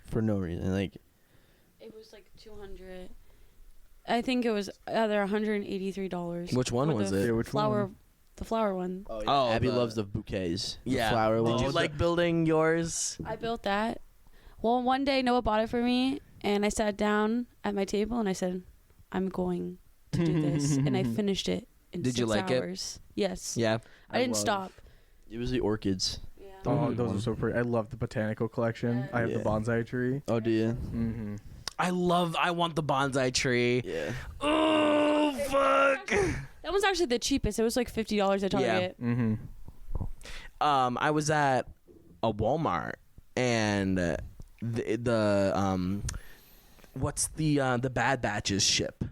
for no reason. Like, it was like $200. I think it was either $183. Which one was it? Yeah, which flower, one? The flower one. oh, yeah. Oh, Abby loves the bouquets. Yeah. The flower Did ones. you like building yours? I built that. Well, one day Noah bought it for me, and I sat down at my table and I said, "I'm going to do this," and I finished it in 6 Did you like hours. Yes. Yeah. I didn't stop. It was the orchids. Yeah. Oh, those are so pretty. I love the botanical collection. Yeah. I have the bonsai tree. Oh, do you? Mm-hmm. I want the bonsai tree. Yeah. Oh, fuck. That was actually the cheapest. It was like $50 at Target. Yeah. Mm-hmm. I was at a Walmart, and the what's the Bad Batches ship?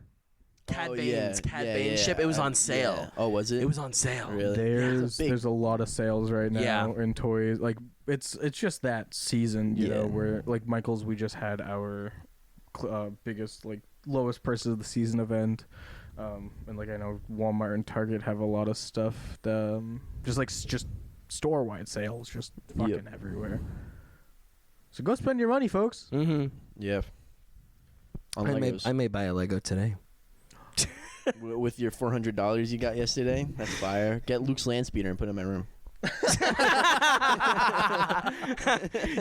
Cad Bane's ship. It was on sale. Yeah. Oh, was it? It was on sale. Really? There's a lot of sales right now in toys. Like it's just that season, you know, where like Michael's, we just had our biggest, like, lowest prices of the season event. And like I know Walmart and Target have a lot of stuff. Just store-wide sales, just fucking everywhere. So go spend your money, folks. Mm-hmm. Yeah. I may buy a Lego today. With your $400 you got yesterday, that's fire. Get Luke's land speeder and put him in my room.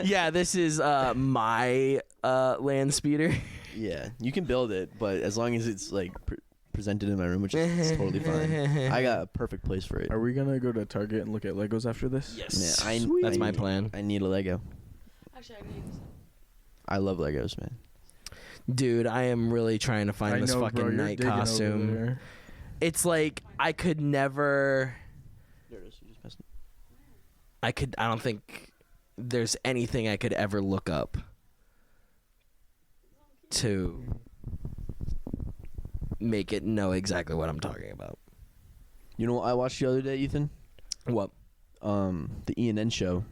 Yeah, this is my land speeder. Yeah, you can build it, but as long as it's like presented in my room, which is totally fine. I got a perfect place for it. Are we gonna go to Target and look at Legos after this? Yes. Yeah, That's my plan. I need a Lego. Actually, I need this. I love Legos, man. Dude, I am really trying to find this fucking night costume. It's like I could never. There it is. You just messed I don't think there's anything I could ever look up to make it know exactly what I'm talking about. You know what I watched the other day, Ethan? What? The E&N show.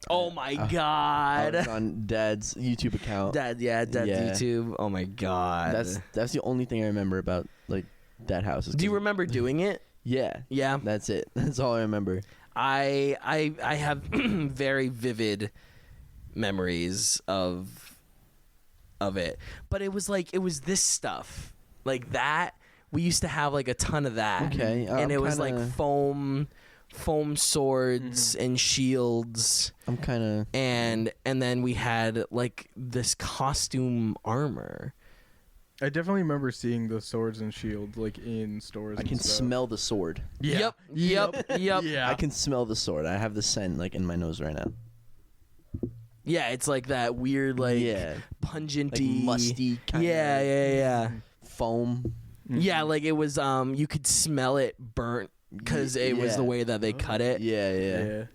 Oh my God! I was on Dad's YouTube account. Dad's YouTube. Oh my God! That's the only thing I remember about like that house. Do you remember doing it? Yeah. That's it. That's all I remember. I have very vivid memories of it, but it was this stuff like that. We used to have like a ton of that. Okay, and it was like foam swords and shields. I'm kind of and then we had like this costume armor. I definitely remember seeing the swords and shields like in stores. I can smell the sword. Yeah. Yep. Yeah. I can smell the sword. I have the scent like in my nose right now. Yeah, it's like that weird like pungenty, like musty kind of foam. Yeah, like it was you could smell it burnt because it was the way that they cut it. Yeah.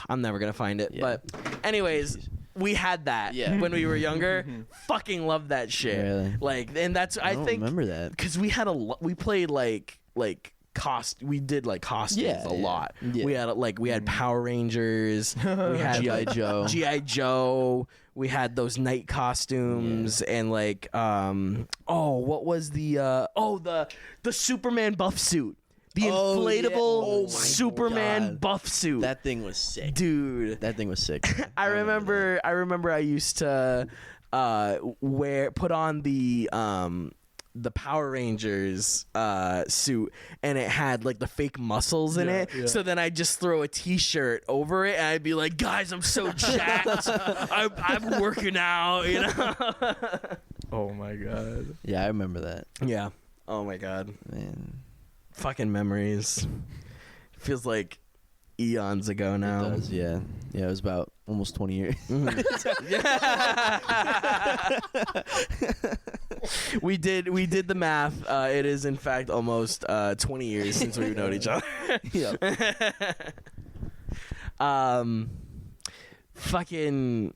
I'm never gonna find it. But anyways, we had that when we were younger. Fucking loved that shit. Really? Like, and that's I think remember that because we had we played like we did like costumes a lot. Yeah. We had Power Rangers. We had G.I. Joe. We had those night costumes and like what was the Superman buff suit. The inflatable Superman buff suit. That thing was sick, dude. That thing was sick. I remember I used to put on the Power Rangers suit, and it had like the fake muscles in it. Yeah. So then I'd just throw a T-shirt over it, and I'd be like, "Guys, I'm so jacked. I'm working out." You know. Oh my God. Yeah, I remember that. Yeah. Oh my God. Man. Fucking memories. Feels like eons ago now. It does, yeah. Yeah, it was about almost 20 years. We did the math. It is in fact almost 20 years since we've known each other. Fucking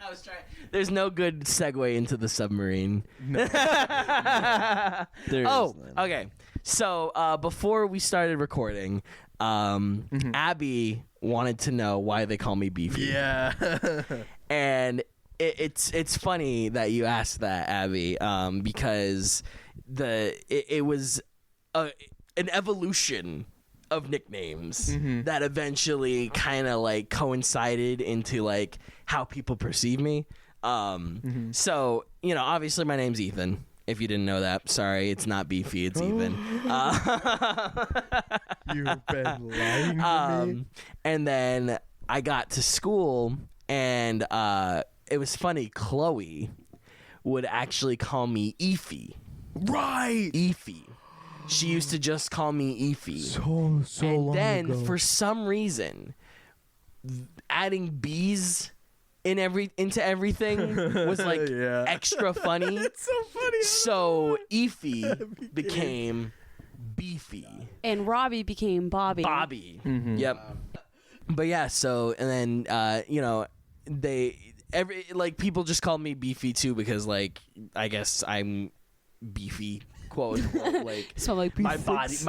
I was trying. There's no good segue into the submarine. No. Okay. So before we started recording, Abby wanted to know why they call me Beefy. Yeah. And it's funny that you asked that, Abby, because it was an evolution of nicknames that eventually kind of like coincided into like how people perceive me. So, you know, obviously my name's Ethan. If you didn't know that, sorry, it's not Beefy, it's Ethan. You've been lying to me. And then I got to school, and it was funny. Chloe would actually call me Eefy. Right. Eefy. She used to just call me Eefy. So and long then ago. for some reason, adding B's into everything was like extra funny. It's so funny. So Eefy became Beefy. And Robbie became Bobbie. Bobbie. Yep. But yeah, so and then you know, people just call me Beefy too because like I guess I'm beefy, quote unquote. Like, so like my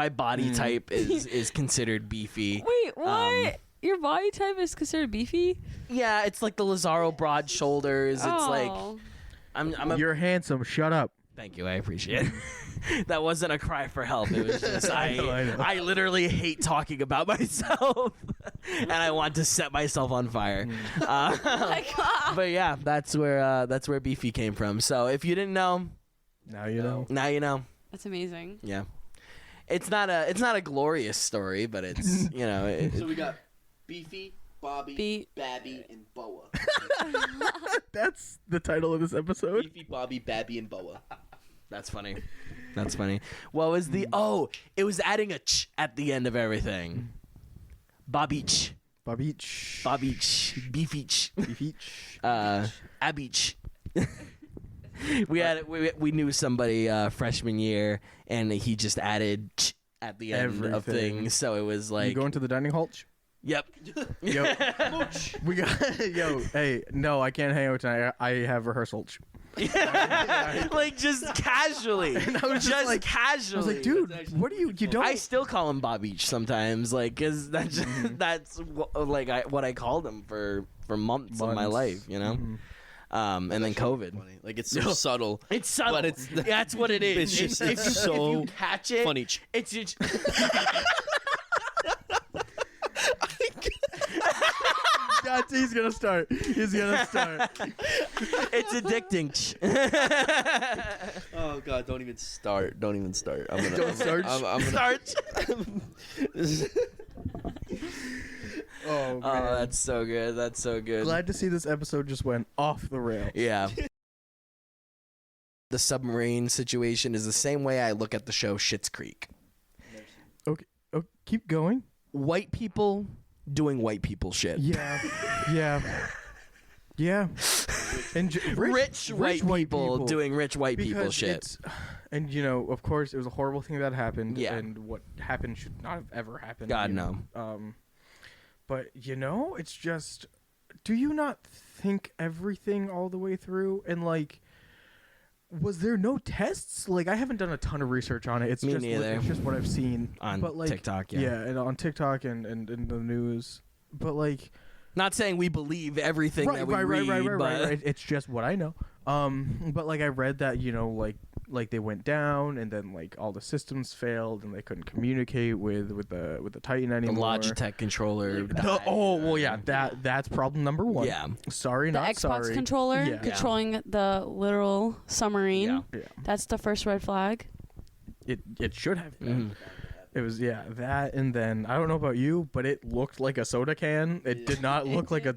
body type is considered beefy. Wait, what? Your body type is considered beefy? Yeah, it's like the Lazaro broad shoulders. It's like You're handsome. Shut up. Thank you. I appreciate it. That wasn't a cry for help. It was just I know. I literally hate talking about myself, and I want to set myself on fire. Oh my God. But yeah, that's where Beefy came from. So if you didn't know, now you know. Now you know. That's amazing. Yeah, it's not a glorious story, but it's So we got Beefy, Bobbie, Babby, and Boa. That's the title of this episode. Beefy, Bobbie, Babby, and Boa. That's funny. That's funny. What was the? Oh, it was adding a ch at the end of everything. Bobbie-ch. Bobbie-ch. Bobbie-ch. Beefy-ch. Beefy-ch. Abby-ch. We knew somebody freshman year, and he just added ch at the end of things. So it was like you going to the dining hall? Yep. Yo, we got. Yo, hey, no, I can't hang out tonight. I have rehearsal. Like just casually. And I was just like, casually. I was like, dude, what do you don't? I still call him Bob Beach sometimes, like, cause that's what I called him for months of my life, you know. And then COVID. Funny. Like it's so subtle. It's subtle. But that's what it is. It's just so if you catch it, funny. It's just. God, he's gonna start. He's gonna start. It's addicting. Oh God! Don't even start. Don't even start. I'm gonna. Don't start. I'm gonna Start. Oh man, that's so good. That's so good. Glad to see this episode just went off the rails. Yeah. The submarine situation is the same way I look at the show Schitt's Creek. Okay. Oh, keep going. White people doing white people shit. Yeah. Yeah. Yeah. And rich white people doing rich white people shit. And of course, it was a horrible thing that happened. Yeah. And what happened should not have ever happened. God no. But it's just, do you not think everything all the way through? And like, was there no tests? Like, I haven't done a ton of research on it. It's Me just neither. It's just what I've seen on TikTok. Yeah, and on TikTok and in the news. But like, not saying we believe everything that we read, right. It's just what I know. But like I read that like they went down and then like all the systems failed and they couldn't communicate with the Titan anymore. The Logitech controller. That's problem number one. Yeah. Sorry, the not Xbox sorry. controller controlling the literal submarine. Yeah. That's the first red flag. It should have been. It was that, and then I don't know about you, but it looked like a soda can. It did not look like a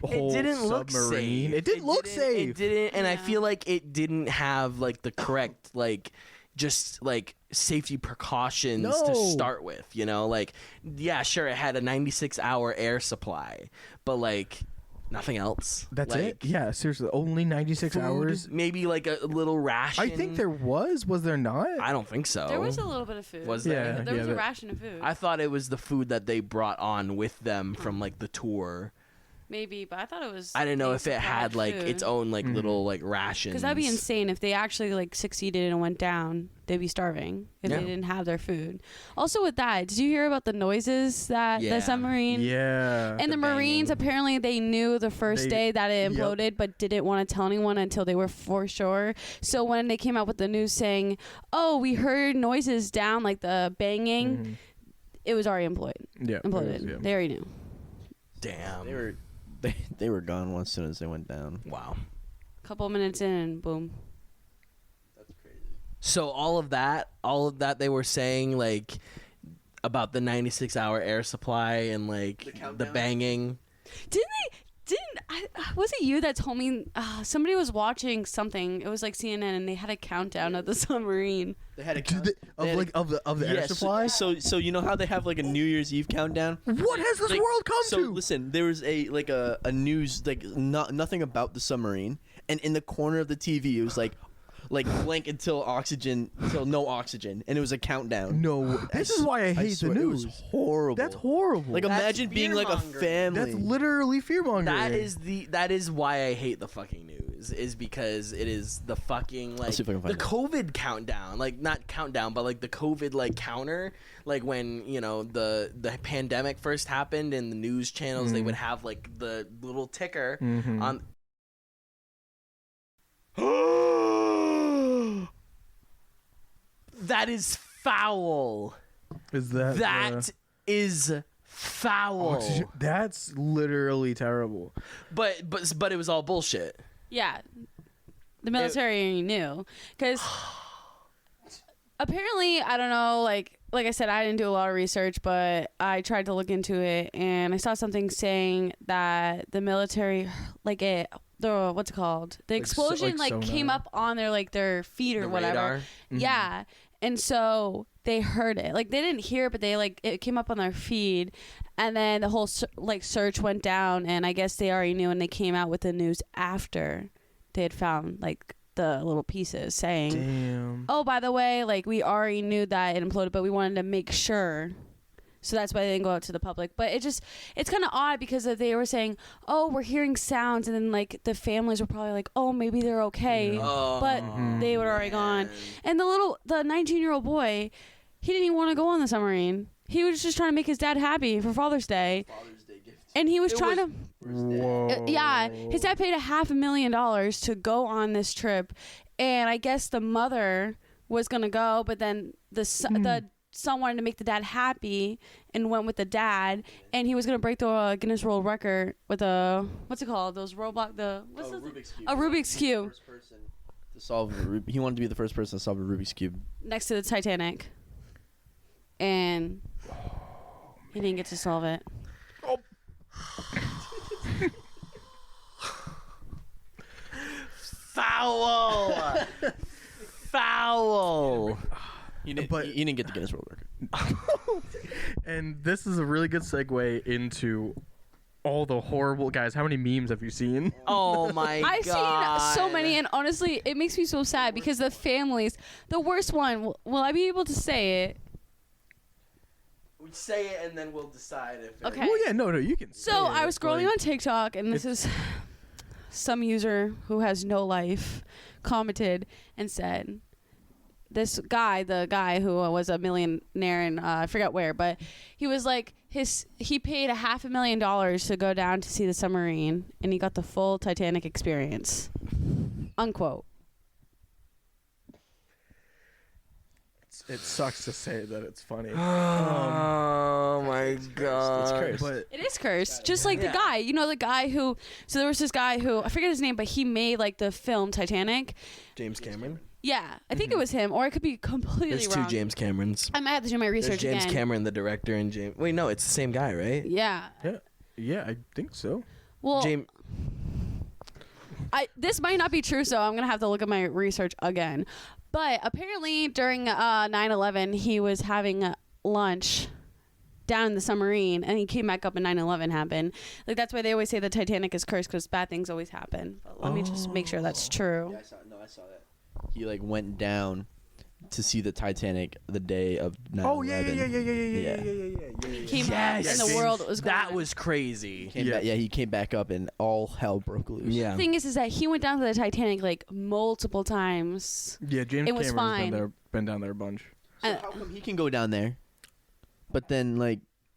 whole submarine. It didn't look safe. It didn't, and I feel like it didn't have like the correct just safety precautions to start with. Sure, it had a 96-hour air supply, but nothing else. That's it? Yeah, seriously. Only 96 hours? Maybe like a little ration. I think there was. Was there not? I don't think so. There was a little bit of food. Was there? Yeah, there was a ration of food. I thought it was the food that they brought on with them from the tour. Maybe, but I thought it was. I didn't know if it had food. its own little rations. Because that'd be insane if they actually succeeded and went down. They'd be starving if they didn't have their food. Also, with that, did you hear about the noises that the submarine? Yeah. And the Marines apparently they knew the first day that it imploded, but didn't want to tell anyone until they were for sure. So when they came out with the news saying, "Oh, we heard noises down, like the banging," it was already imploded. Yeah. Imploded. They already knew. Damn. They were gone as soon as they went down. Wow. A couple minutes in, and boom. That's crazy. So all of that they were saying about the 96-hour air supply and the banging. Was it you that told me somebody was watching something? It was CNN, and they had a countdown of the submarine. They had a of the air supply. So you know how they have a New Year's Eve countdown? What has this world come to? So listen, there was a news nothing about the submarine, and in the corner of the TV it was blank until no oxygen, and it was a countdown. No, this is why I hate the news. It was horrible. That's horrible. Imagine being a family. That's literally fearmongering. That is why I hate the fucking news. Is because it is the fucking the COVID countdown, not countdown, but the COVID counter, when the pandemic first happened and the news channels they would have the little ticker on. That is foul. Is that is foul. That's literally terrible. But it was all bullshit. Yeah, the military knew because apparently I don't know. Like I said, I didn't do a lot of research, but I tried to look into it, and I saw something saying that the military, what's it called? The explosion came up on their feet or whatever. Radar? Mm-hmm. Yeah, and so they heard it. Like they didn't hear it, but it came up on their feed, and then the whole search went down, and I guess they already knew, and they came out with the news after they had found the little pieces saying, damn. Oh, by the way, we already knew that it imploded, but we wanted to make sure. So that's why they didn't go out to the public. But it's kind of odd because they were saying, oh, we're hearing sounds. And then the families were probably like, oh, maybe they're okay. Yeah. But they were already gone. And the 19-year-old boy, he didn't even want to go on the submarine. He was just trying to make his dad happy for Father's Day. And he was trying to... Whoa. Yeah, his dad paid $500,000 to go on this trip. And I guess the mother was going to go, but then the son wanted to make the dad happy and went with the dad. And he was going to break the Guinness World Record with what's it called? Those Roblox... Rubik's Cube. A Rubik's Cube. First person to solve he wanted to be the first person to solve a Rubik's Cube. Next to the Titanic. And he didn't get to solve it. Foul. Foul. You didn't get the Guinness World Record. And this is a really good segue into all the horrible guys. How many memes have you seen? Oh my god! I've seen so many, and honestly, it makes me so sad because the families. The worst one. Will I be able to say it? We say it and then we'll decide if. Okay. Well, yeah, no, you can. So I was scrolling on TikTok, and this is some user who has no life commented and said, "This guy, the guy who was a millionaire in I forget where, but he was like he paid $500,000 to go down to see the submarine, and he got the full Titanic experience." Unquote. It sucks to say that it's funny. Oh my god! It's cursed. But It is cursed. Just like the guy, the guy who. So there was this guy who I forget his name, but he made the film Titanic. James Cameron. Yeah, I think it was him, or I could be completely There's wrong. two James Camerons. I might have to do my research There's James again. Cameron, the director, and James. Wait, no, it's the same guy, right? Yeah. yeah, I think so. Well, James. this might not be true, so I'm gonna have to look at my research again. But apparently, during 9/11, he was having lunch down in the submarine, and he came back up, and 9/11 happened. That's why they always say the Titanic is cursed because bad things always happen. But let me just make sure that's true. Yeah, I saw that. He went down to see the Titanic the day of 9/11. Oh yeah. He came out, Yes. and the world was going That on. was crazy. He came back up, and all hell broke loose. Yeah. The thing is that he went down to the Titanic multiple times. Yeah, James It was Cameron's been down there a bunch. So how come he can go down there, but then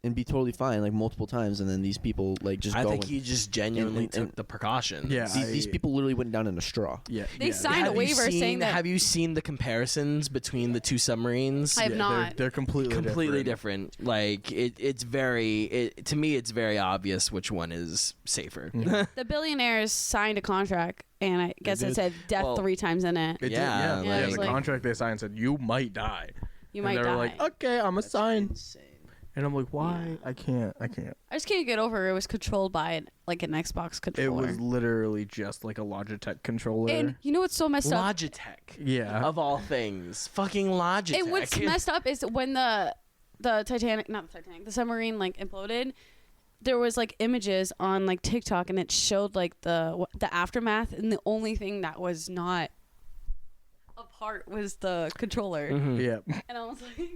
and be totally fine multiple times, and then these people just I go think he just genuinely and- took the precautions. Yeah. these people literally went down in a straw. Yeah, They signed a Have you waiver saying seen- that. Have you seen the comparisons between the two submarines? I have not. They're completely different. It's very. To me, it's very obvious which one is safer. Yeah. The billionaires signed a contract, and I guess it did? said death Well, 3 times in it. It Yeah, did, Yeah, the like- contract they signed said you might die. You and might they die. were like, okay, I'm a sign. Insane. And I'm like, why? Yeah. I can't. I just can't get over it was controlled by an Xbox It controller. was literally just like a Logitech controller. And you know what's so messed up? Logitech. Yeah. Of all things, fucking Logitech. And what's messed up is when the Titanic, not the Titanic, the submarine imploded. There was images on TikTok, and it showed the aftermath, and the only thing that was not apart was the controller. Mhm. Yeah. And I was like,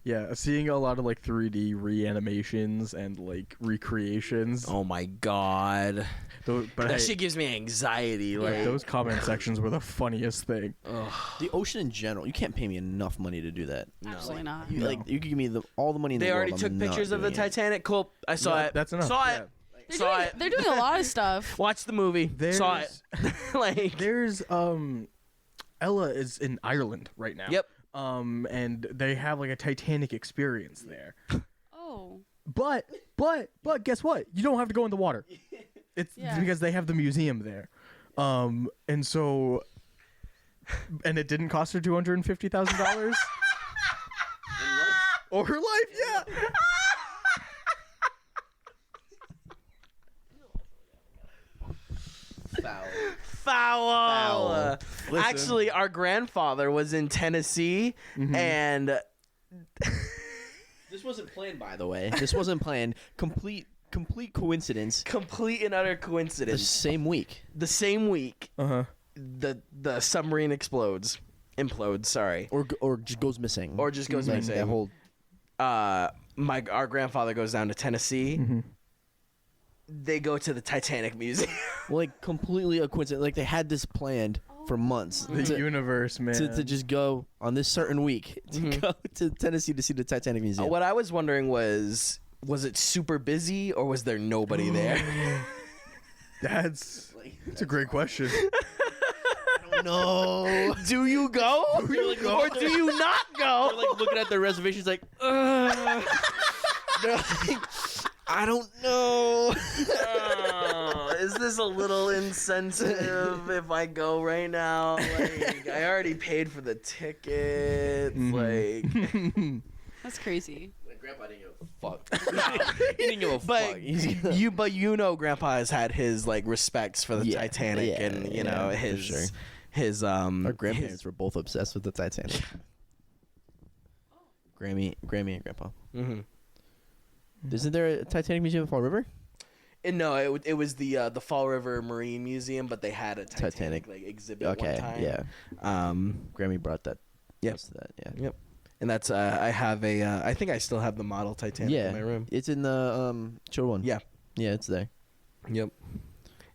Yeah, seeing a lot of 3D reanimations and recreations. Oh my god. But That shit gives me anxiety. those comment sections were the funniest thing. The ocean in general, you can't pay me enough money to do that. absolutely not. You, you could give me all the money in They the world. already took pictures of the Titanic. Cool. I saw it. That's enough. Saw yeah. it. They're doing a lot of stuff. Watched the movie. Saw it. Like there's Ella is in Ireland right now. Yep. And they have like a Titanic experience there. Oh. But guess what? You don't have to go in the water. It's because they have the museum there. And so, and it didn't cost her $250,000. Or her life, yeah. Foul. Actually, our grandfather was in Tennessee, and this wasn't planned, by the way. This wasn't planned. Complete coincidence. Complete and utter coincidence. The same week. The submarine implodes. Sorry. Or just goes missing. Missing. That whole. Our grandfather goes down to Tennessee. They go to the Titanic Museum. Like completely a coincidence. Like they had this planned for months. The universe, man. To just go on this certain week to go to Tennessee to see the Titanic Museum. What I was wondering was it super busy or was there nobody there? That's a great question. No. Do you go? Or do you not go? They're like looking at their reservations like, they're like, I don't know. Is this a little insensitive if I go right now? Like, I already paid for the tickets. Like, that's crazy. My grandpa didn't give a fuck. He didn't give a fuck. But you know, Grandpa has had his like respects for the Titanic, and you know his our grandparents were both obsessed with the Titanic. Grammy and Grandpa. Isn't there a Titanic museum in Fall River? No, it was the Fall River Marine Museum, but they had a Titanic like exhibit one time. Yeah. Grammy brought that. Yep. Yep. And that's I have I think I still have the model Titanic in my room. It's in the Cho one. Yeah. Yeah, it's there. Yep.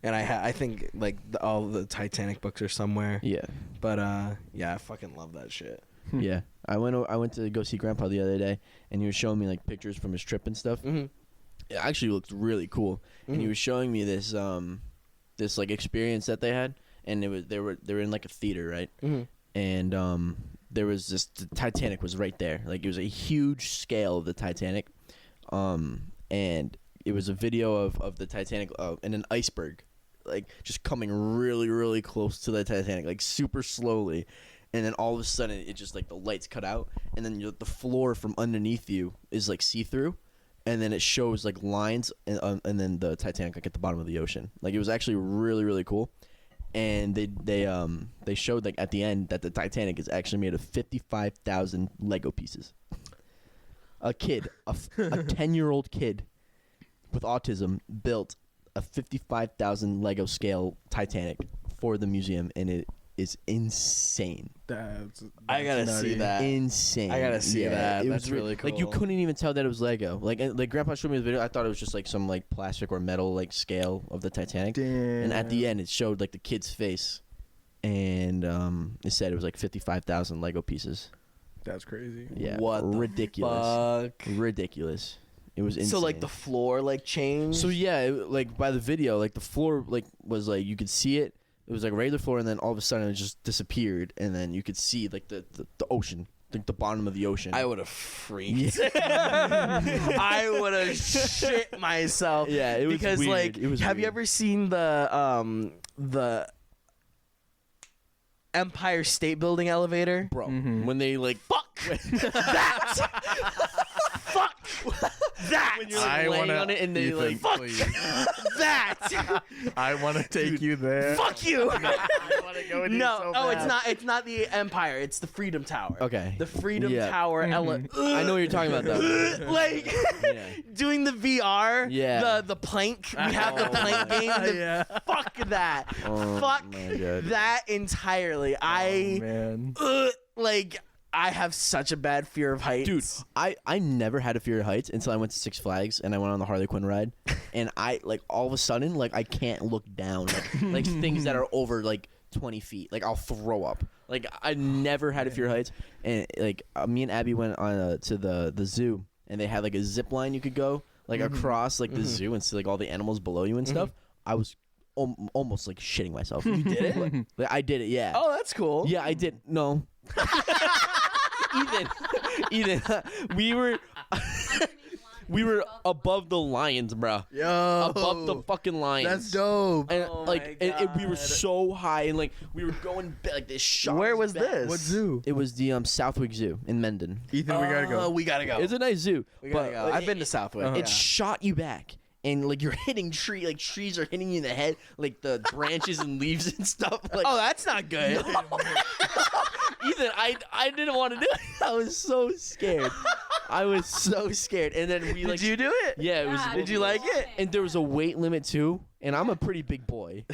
And I think like all the Titanic books are somewhere. Yeah. But I fucking love that shit. Yeah. I went to go see Grandpa the other day, and he was showing me like pictures from his trip and stuff. It actually looked really cool. And he was showing me this this like experience that they had, and they were in like a theater, right? And there was the Titanic was right there. Like it was a huge scale of the Titanic. And it was a video of the Titanic and an iceberg, like just coming really, really close to the Titanic, like super slowly. And then all of a sudden, it just like the lights cut out, and then the floor from underneath you is like see-through, and then it shows like lines, and then the Titanic like at the bottom of the ocean. Like it was actually really, really cool. And they showed like at the end that the Titanic is actually made of 55,000 Lego pieces. A 10-year-old kid with autism built a 55,000 Lego scale Titanic for the museum, and it is insane. That's I gotta see that. Insane. I gotta see that. That's really cool. Like you couldn't even tell that it was Lego. Like Grandpa showed me the video. I thought it was just like some like plastic or metal like scale of the Titanic. Damn. And at the end, it showed like the kid's face, and it said it was like 55,000 Lego pieces. That's crazy. Yeah. What ridiculous? The fuck? Ridiculous. It was insane. So like the floor like changed. So yeah, like by the video, like the floor like was like you could see it. It was like a regular floor, and then all of a sudden it just disappeared, and then you could see like the ocean, like the bottom of the ocean. I would have freaked. I would have shit myself. Yeah, it was because weird. like, it was have you weird. ever seen the Empire State Building elevator, Bro, when they like fuck that, fuck that. when you're like laying on it and they Ethan, like fuck please. that. I want to take you there. Fuck you. I want to go with you so bad. It's not the Empire. It's the Freedom Tower. Okay. The Freedom Yeah. Tower. I know what you're talking about though. Like doing the VR. Yeah. The plank. We have the plank game. Yeah. Fuck that. Oh, Fuck my God. that entirely. Man. Like I have such a bad fear of heights. Dude, I never had a fear of heights until I went to Six Flags and I went on the Harley Quinn ride, and I like all of a sudden like I can't look down like things that are over like 20 feet. Like I'll throw up. Like I never had a fear of heights, and like me and Abby went on to the zoo, and they had like a zip line you could go like across like the zoo and see like all the animals below you and stuff, I was almost like shitting myself. You did it? Like, I did it, yeah. Oh, that's cool. Yeah, I did. No. Ethan, we were above the lions, bro. Yo, above the fucking lions. That's dope. And my and we were so high, and like we were going like this shot. Where was back. this? What zoo? It was the Southwick Zoo in Mendon. Ethan, we gotta go. We gotta go. It's a nice zoo, We gotta but go. I've been to Southwick. it shot you back. And like you're hitting trees are hitting you in the head, like the branches and leaves and stuff. Like, Oh, that's not good. Ethan, I didn't want to do it. I was so scared. And then we like. Did you do it? Yeah, it was. Yeah, Did you like it? And there was a weight limit too, and I'm a pretty big boy.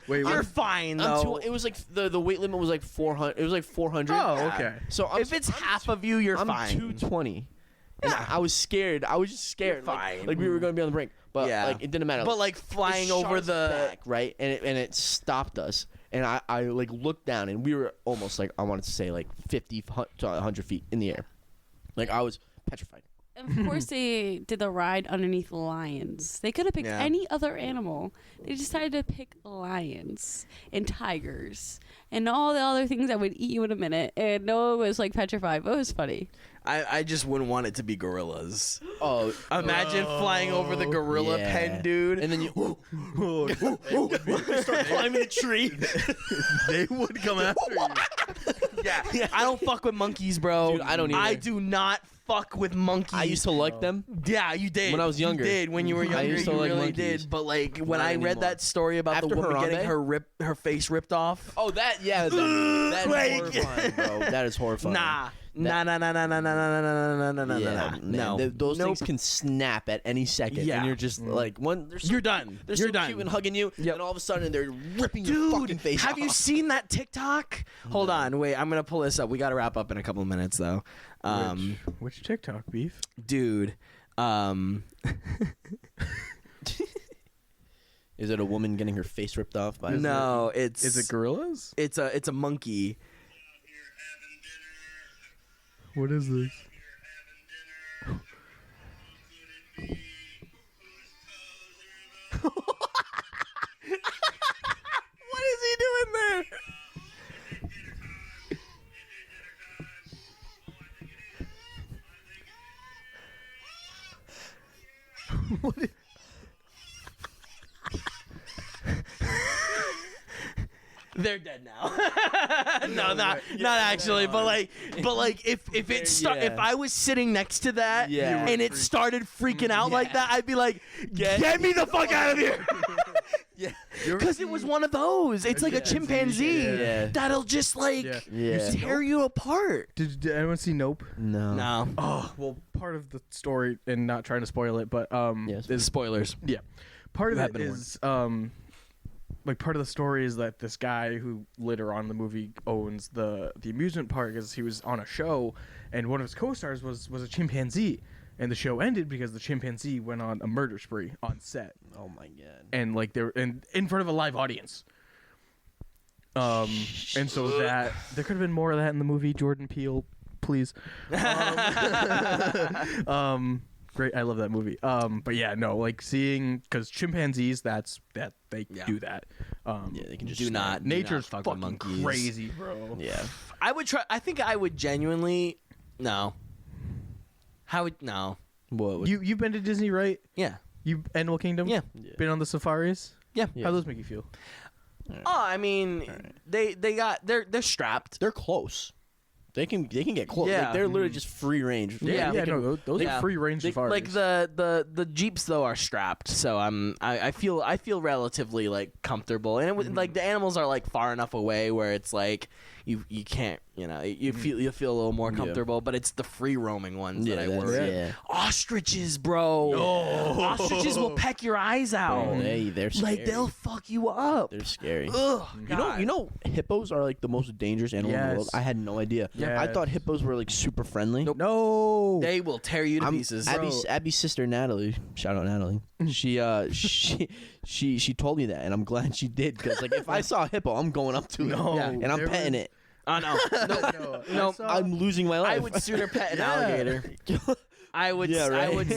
Wait, You're fine though. It was like the weight limit was like 400. It was like 400. Oh, okay. So If it's half of you, you're I'm fine. 220. And I was scared. I was just scared. Fine. Like we were going to be on the brink, but Yeah. like it didn't matter. But like It flying shot over us the. back, right, and it stopped us. And I like looked down, and we were almost like I wanted to say like 50 to 100 feet in the air. Like I was petrified. Of course, they did the ride underneath lions. They could have picked Yeah. any other animal. They decided to pick lions and tigers and all the other things that would eat you in a minute. And Noah was like petrified, but it was funny. I just wouldn't want it to be gorillas. Oh, Imagine flying over the gorilla yeah. pen, dude. and then you start climbing a tree. They would come after you. Yeah, I don't fuck with monkeys, bro. Dude, I don't either. I do not fuck with monkeys. I used to like them. Yeah, you did. When I was younger. You did. When you were I younger, used to you like really monkeys. did. But like when Not I read anymore. that story about After the woman Harambe? getting her face ripped off. Oh, that yeah, that's Like- horrifying, bro. That is horrifying. Nah. Nah. Yeah, No. man, those Nope. things can snap at any second, Yeah. and you're just like, one, they're so You're done. They're You're so done. cute and hugging you, Yep. and all of a sudden they're ripping your fucking Dude, face have you off. seen that TikTok? Hold on, wait. I'm gonna pull this up. We gotta wrap up in a couple of minutes, though. Which TikTok, Beef? Dude, Is it a woman getting her face ripped off by? no, it's Is it gorillas? It's a monkey. What is this? What is he doing there? They're dead now. No, not actually, but like if it if I was sitting next to that Yeah. and it started freaking out like that, I'd be like, get me the fuck out of here. Yeah. Because it was one of those. It's like a chimpanzee Yeah. that'll just like Yeah. Yeah. tear you apart. Did anyone see Nope? No. No. Oh, well, part of the story, and not trying to spoil it, but Yes. is Spoilers. yeah, part of You have it been is like part of the story is that this guy who later on in the movie owns the amusement park, is he was on a show, and one of his co-stars was a chimpanzee, and the show ended because the chimpanzee went on a murder spree on set, Oh my god. and like they were in front of a live audience. And so that there could have been more of that in the movie. Jordan Peele, please. Great, I love that movie. But yeah, no, like seeing, because chimpanzees, they do that. Yeah, they can just Do not. Nature's fuck with fucking monkeys. crazy, bro. Yeah. I would try. I think I would genuinely. No. How would no? What? You've been to Disney, right? Yeah. You Animal Kingdom? Yeah. Been on the safaris? Yeah. Yeah. How those make you feel? Oh, I mean, they're strapped. They're close. They can get close. Yeah. Like, they're literally just free range. Yeah. yeah, no, those Yeah. are free range safaris. Like the Jeeps though are strapped, so I feel relatively like comfortable, and it was like the animals are like far enough away where it's like you can't, you know, you feel a little more comfortable, but it's the free roaming ones that I worry. Yeah. Ostriches, bro. Ostriches will peck your eyes out. Oh, they're scary. Like they'll fuck you up. They're scary. Ugh, You know, hippos are like the most dangerous animal in the world. Yes. I had no idea. Yes. I thought hippos were like super friendly. Nope. no. They will tear you to pieces. Abby's sister Natalie, shout out Natalie. she told me that, and I'm glad she did, because like if I saw a hippo, I'm going up to it, No, and I'm there petting was- it. Oh no, no. no. I'm losing my life. I would sooner pet an alligator. I would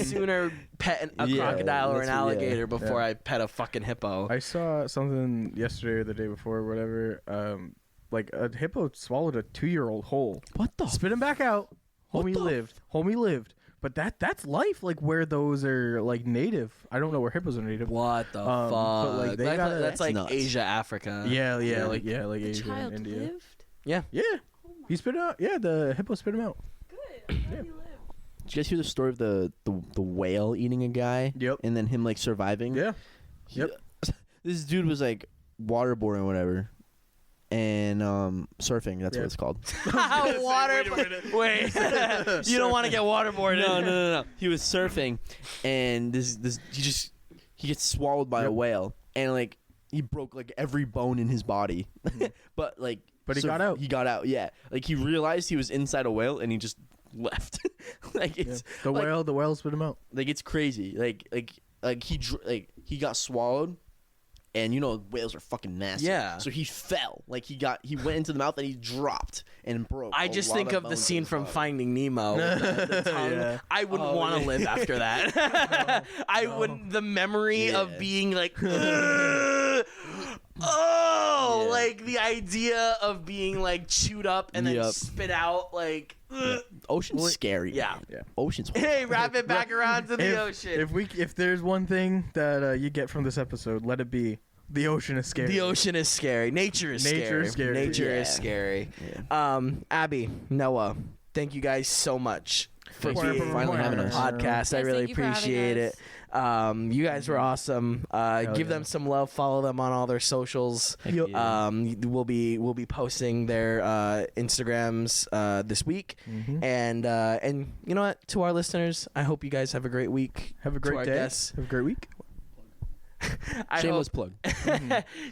sooner pet a crocodile or an alligator before I pet a fucking hippo. I saw something yesterday or the day before, or whatever. Like a hippo swallowed a 2-year-old whole. What the? Spit him back out. Homie lived. But that's life, like where those are like native. I don't know where hippos are native. What the fuck? But, like, that's like nuts. Asia, Africa. Yeah, like The Asia child and India. lived? Yeah. Yeah. He spit it out. Yeah, the hippo spit him out. Good. I'm glad he lived. Did you guys hear the story of the whale eating a guy? Yep. And then him like surviving? Yeah. This dude was like waterboarding or whatever. And surfing, that's what it's called. Wait. You don't want to get waterboarded. No. He was surfing, and he gets swallowed by a whale, and like he broke like every bone in his body, but he got out. He got out, yeah. Like he realized he was inside a whale, and he just left. Like it's the whale spit him out. Like it's crazy. Like he got swallowed. And you know whales are fucking massive. Yeah. So he fell. Like he went into the mouth and he dropped and broke. I just think of the scene from Finding Nemo. The tongue. Yeah. I wouldn't want to live after that. I wouldn't. The memory of being like, like the idea of being like chewed up and then spit out like. Ocean's scary. Yeah. Ocean's. Hey, wrap it back around to the ocean. If there's one thing that you get from this episode, let it be the ocean is scary. The ocean is scary. Nature is scary. Nature is scary. Yeah. Abby, Noah, thank you guys so much for being finally having us. Podcast. I really appreciate it. You guys were awesome. Give them some love. Follow them on all their socials. We'll be posting their Instagrams this week. Mm-hmm. And you know what? To our listeners, I hope you guys have a great week. Have a great day. Guests, have a great week. Shameless plug.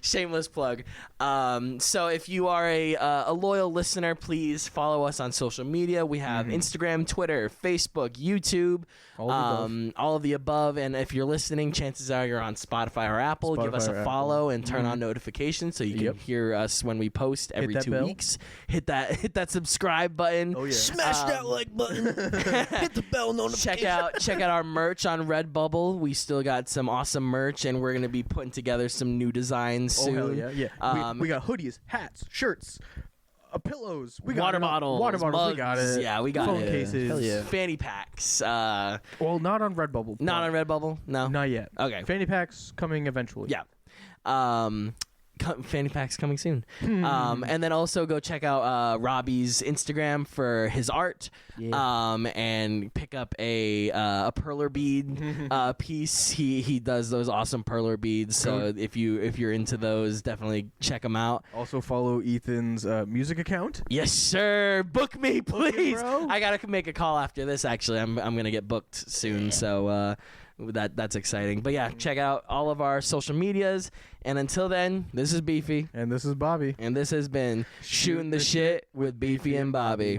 Shameless plug. So if you are a loyal listener, please follow us on social media. We have Instagram, Twitter, Facebook, YouTube, all of the above. And if you're listening, chances are you're on Spotify or Apple. Give us a follow and turn on notifications so you can hear us when we post every 2 weeks. Hit that subscribe button. Oh yeah. Smash that like button. Hit the bell notification. Check out our merch on Redbubble. We still got some awesome merch, and we're gonna be putting together some new designs soon. Oh hell yeah. We got hoodies, hats, shirts, pillows. We got water bottles. Mugs. We got it. Yeah, we got phone it. cases. Hell yeah. Fanny packs. Well, not on Redbubble. Not on Redbubble. No, not yet. Okay. Fanny packs coming eventually. Yeah. Fanny packs coming soon. And then also go check out Robbie's Instagram for his art. Yeah. And pick up a perler bead piece. He does those awesome perler beads. So if you're into those, definitely check them out. Also follow Ethan's music account. Yes, sir. Book me, please. Okay, I gotta make a call after this. Actually, I'm gonna get booked soon. So. That's exciting. But yeah, check out all of our social medias. And until then, this is Beefy. And this is Bobbie. And this has been Shooting the Shit with Beefy and Bobbie.